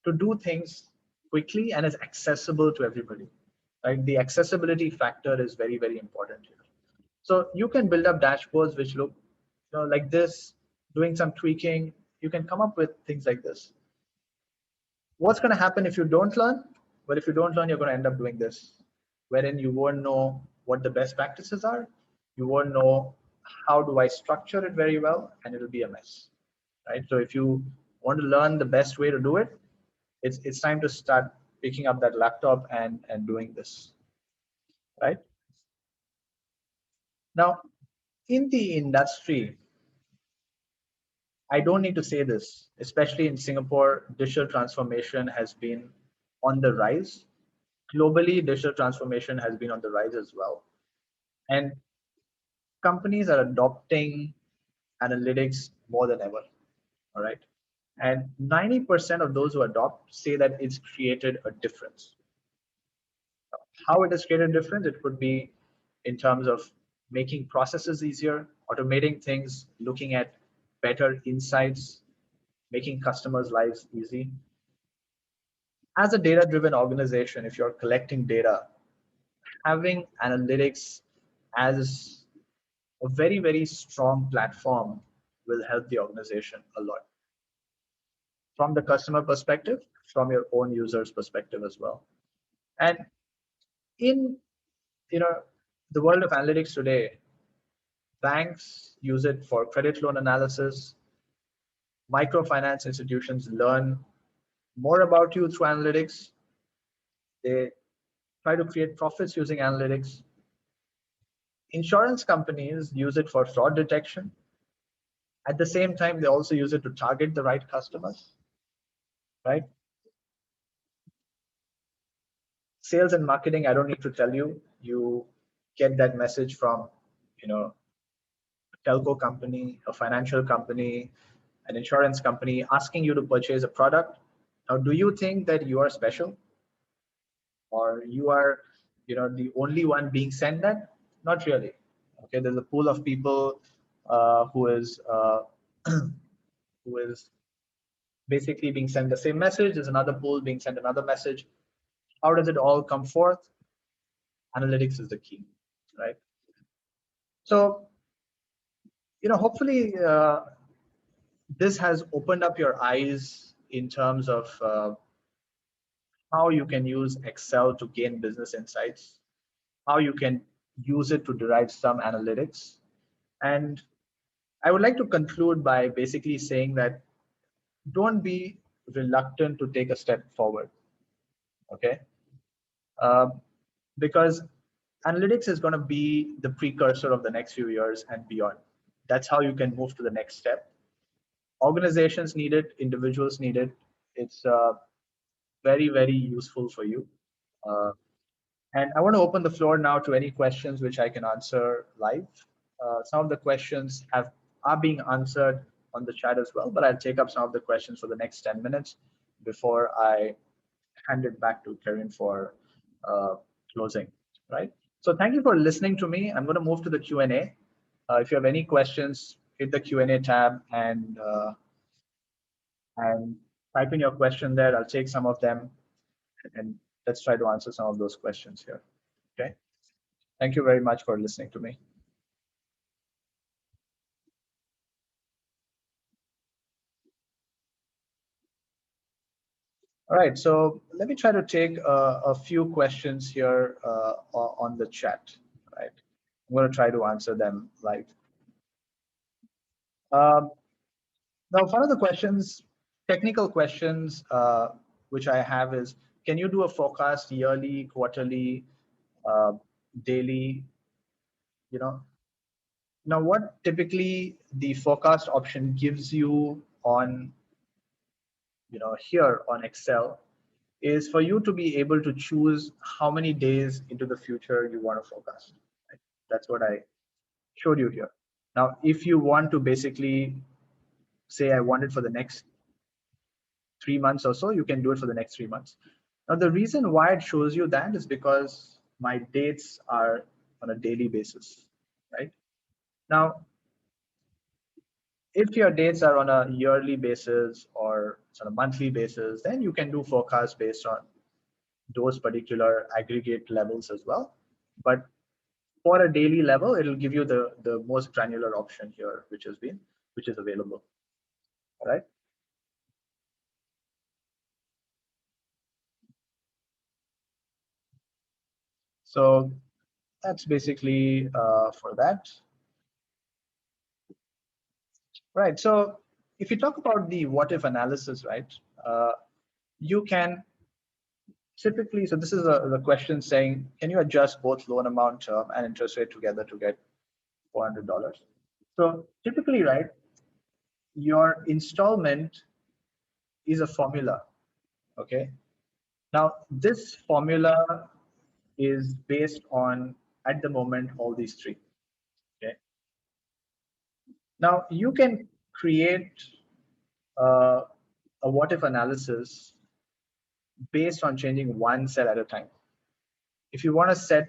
to do things quickly and is accessible to everybody. Right? The accessibility factor is very, very important here. So you can build up dashboards which look like this, doing some tweaking. You can come up with things like this. What's going to happen if you don't learn? Well, if you don't learn, you're going to end up doing this, wherein you won't know what the best practices are. You won't know how do I structure it very well, and it'll be a mess, right? So if you want to learn the best way to do it, it's time to start picking up that laptop and doing this, right? Now, in the industry, I don't need to say this, especially in Singapore, digital transformation has been on the rise. Globally, digital transformation has been on the rise as well. And companies are adopting analytics more than ever, all right? And 90% of those who adopt say that it's created a difference. How it has created a difference, it could be in terms of making processes easier, automating things, looking at better insights, making customers' lives easy. As a data-driven organization, if you're collecting data, having analytics as a very, very strong platform will help the organization a lot. From the customer perspective, from your own users' perspective as well. And in the world of analytics today, banks use it for credit loan analysis. Microfinance institutions learn more about you through analytics. They try to create profits using analytics. Insurance companies use it for fraud detection. At the same time, they also use it to target the right customers, right? Sales and marketing, I don't need to tell you, you get that message from, a telco company, a financial company, an insurance company asking you to purchase a product. Now, do you think that you are special? Or you are, the only one being sent that? Not really. Okay, there's a pool of people who is basically being sent the same message. There's another pool being sent another message. How does it all come forth? Analytics is the key, right? So, hopefully this has opened up your eyes in terms of how you can use Excel to gain business insights, how you can use it to derive some analytics. And I would like to conclude by basically saying that don't be reluctant to take a step forward, okay? Because analytics is going to be the precursor of the next few years and beyond. That's how you can move to the next step. Organizations need it, individuals need it. It's very, very useful for you. And I want to open the floor now to any questions which I can answer live. Some of the questions are being answered on the chat as well, but I'll take up some of the questions for the next 10 minutes before I hand it back to Karin for closing, right? So thank you for listening to me. I'm going to move to the Q&A. If you have any questions, hit the Q&A tab and type in your question there. I'll take some of them and let's try to answer some of those questions here. Okay. Thank you very much for listening to me. All right, so let me try to take a few questions here on the chat. Right, I'm going to try to answer them live. Now, one of the questions, technical questions, which I have is, can you do a forecast yearly, quarterly, daily? You know, now what typically the forecast option gives you on, here on Excel is for you to be able to choose how many days into the future you want to forecast. Right? That's what I showed you here. Now, if you want to basically say I want it for the next 3 months or so, you can do it for the next 3 months. Now, the reason why it shows you that is because my dates are on a daily basis, right? Now, if your dates are on a yearly basis or on a monthly basis, then you can do forecasts based on those particular aggregate levels as well. But for a daily level, it'll give you the most granular option here, which is available. All right. So that's basically for that. Right. So if you talk about the what if analysis, right, you can typically, so this is the question saying, can you adjust both loan amount, term, and interest rate together to get $400? So typically, right, your installment is a formula. Okay. Now, this formula is based on, at the moment, all these three. Okay. Now, you can create a what if analysis based on changing one cell at a time. If you want to set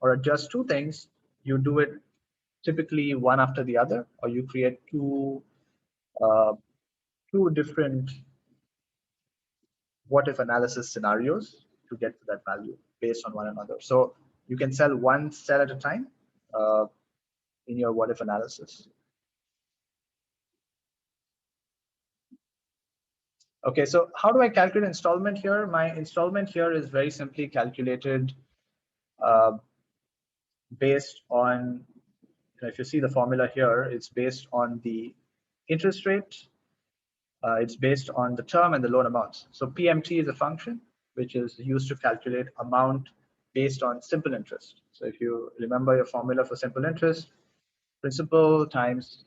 or adjust two things, you do it typically one after the other, or you create two different what if analysis scenarios to get to that value based on one another. So you can sell one cell at a time in your what if analysis. Okay, so how do I calculate installment here? My installment here is very simply calculated based on, if you see the formula here, it's based on the interest rate, it's based on the term and the loan amounts. So PMT is a function which is used to calculate amount based on simple interest. So if you remember your formula for simple interest, principal times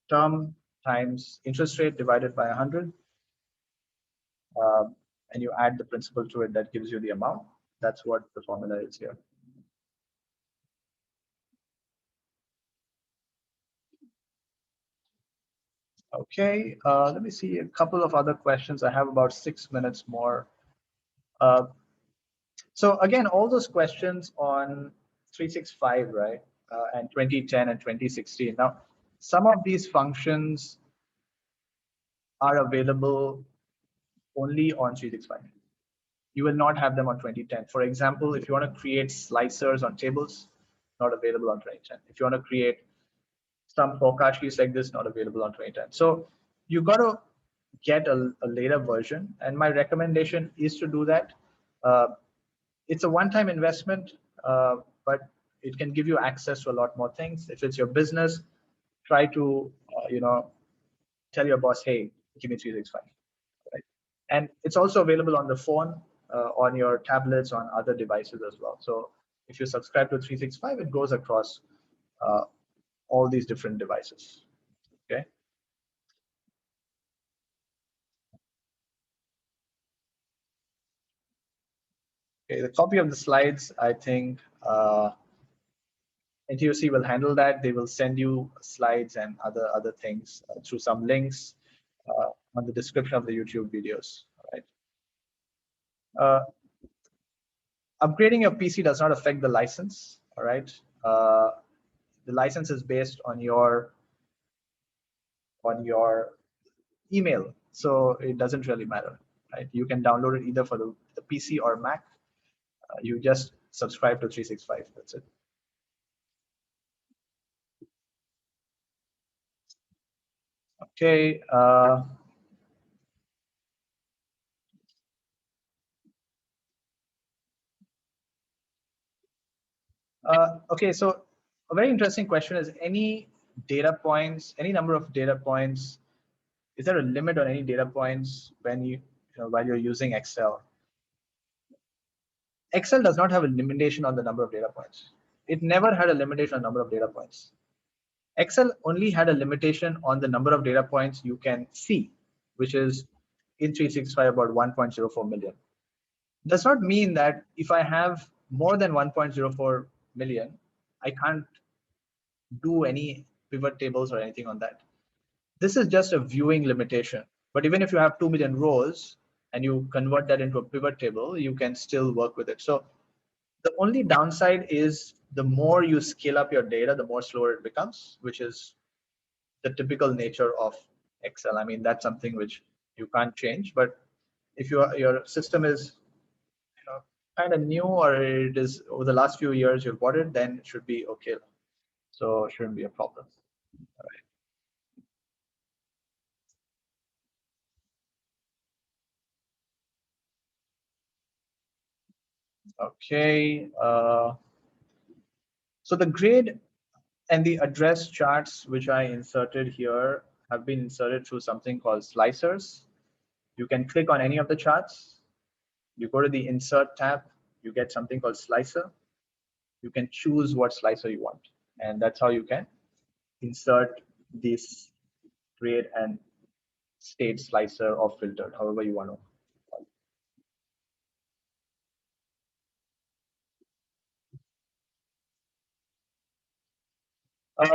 term times interest rate divided by 100, and you add the principal to it, that gives you the amount. That's what the formula is here. Okay, let me see a couple of other questions. I have about 6 minutes more. So again, all those questions on 365, right, and 2010 and 2016. Now, some of these functions are available only on 365. You will not have them on 2010. For example, if you want to create slicers on tables, not available on 2010. If you want to create some forecast sheets like this, not available on 2010. So you got to get a later version, and my recommendation is to do that. It's a one-time investment, but it can give you access to a lot more things. If it's your business, try to tell your boss, hey, give me 365. Right? And it's also available on the phone, on your tablets, on other devices as well. So if you subscribe to 365, it goes across all these different devices. Okay. Okay, the copy of the slides, I think NTUC will handle that. They will send you slides and other things through some links on the description of the YouTube videos. Right. Upgrading your PC does not affect the license. All right. The license is based on your email, so it doesn't really matter. Right. You can download it either for the PC or Mac. You just subscribe to 365. That's it. Okay. Okay, so a very interesting question is any data points, any number of data points, is there a limit on any data points when while you're using Excel? Excel does not have a limitation on the number of data points. It never had a limitation on number of data points. Excel only had a limitation on the number of data points you can see, which is in 365 about 1.04 million. Does not mean that if I have more than 1.04 million, I can't do any pivot tables or anything on that. This is just a viewing limitation. But even if you have 2 million rows and you convert that into a pivot table, you can still work with it. So the only downside is the more you scale up your data, the more slower it becomes, which is the typical nature of Excel. I mean, that's something which you can't change. But if your system is kind of new, or it is over the last few years you've bought it, then it should be okay. So it shouldn't be a problem. All right. Okay. So the grade and the address charts which I inserted here have been inserted through something called slicers. You can click on any of the charts. You go to the insert tab, you get something called slicer. You can choose what slicer you want. And that's how you can insert this grade and state slicer or filter, however you want to.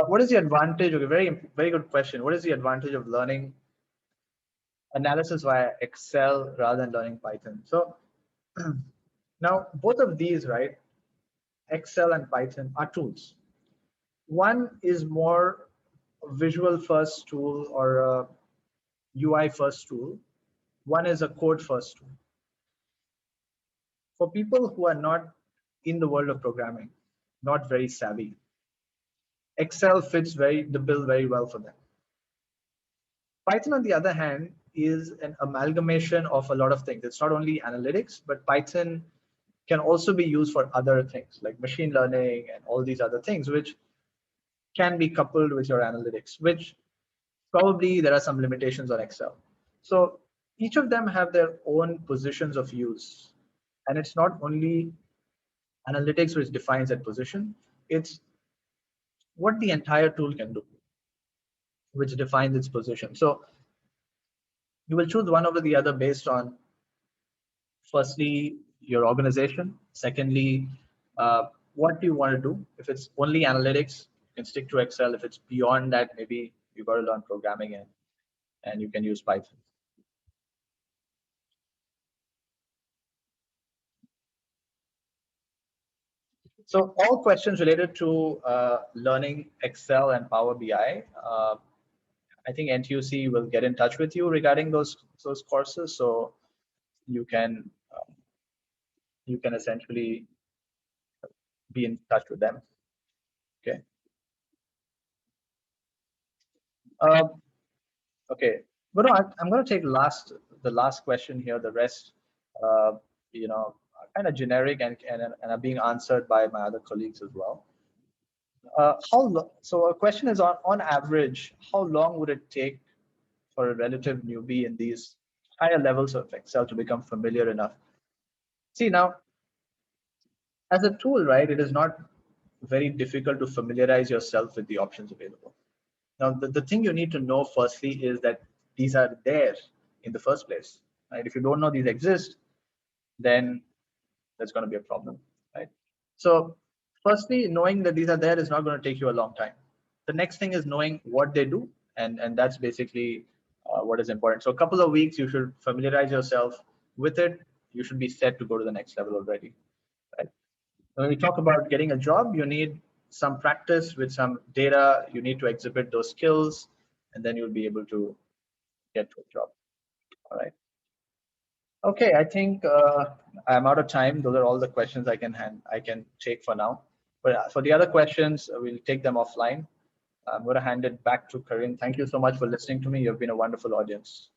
What is the advantage? Okay, very good question. What is the advantage of learning analysis via Excel rather than learning Python? So now both of these, right, Excel and Python are tools. One is more a visual first tool or a UI first tool. One is a code first tool. For people who are not in the world of programming, not very savvy, Excel fits the bill very well for them. Python, on the other hand, is an amalgamation of a lot of things. It's not only analytics, but Python can also be used for other things like machine learning and all these other things, which can be coupled with your analytics, which probably there are some limitations on Excel. So each of them have their own positions of use. And it's not only analytics which defines that position, it's what the entire tool can do, which defines its position. So you will choose one over the other based on, firstly, your organization. Secondly, what do you want to do? If it's only analytics, you can stick to Excel. If it's beyond that, maybe you got to learn programming and you can use Python. So all questions related to learning Excel and Power BI, I think NTUC will get in touch with you regarding those courses. So you can essentially be in touch with them. Okay. Okay. I'm going to take the last question here. The rest, uh, kind of generic and are being answered by my other colleagues as well. So a question is on average, how long would it take for a relative newbie in these higher levels of Excel to become familiar enough? See, now as a tool, right, it is not very difficult to familiarize yourself with the options available. Now, the thing you need to know firstly is that these are there in the first place, right? If you don't know these exist, then that's going to be a problem, right? So firstly, knowing that these are there is not going to take you a long time. The next thing is knowing what they do, and that's basically what is important. So a couple of weeks, you should familiarize yourself with it. You should be set to go to the next level already, right? When we talk about getting a job, you need some practice with some data. You need to exhibit those skills, and then you'll be able to get to a job. All right. Okay, I think I'm out of time. Those are all the questions I can take for now. But for the other questions, we'll take them offline. I'm going to hand it back to Karin. Thank you so much for listening to me. You've been a wonderful audience.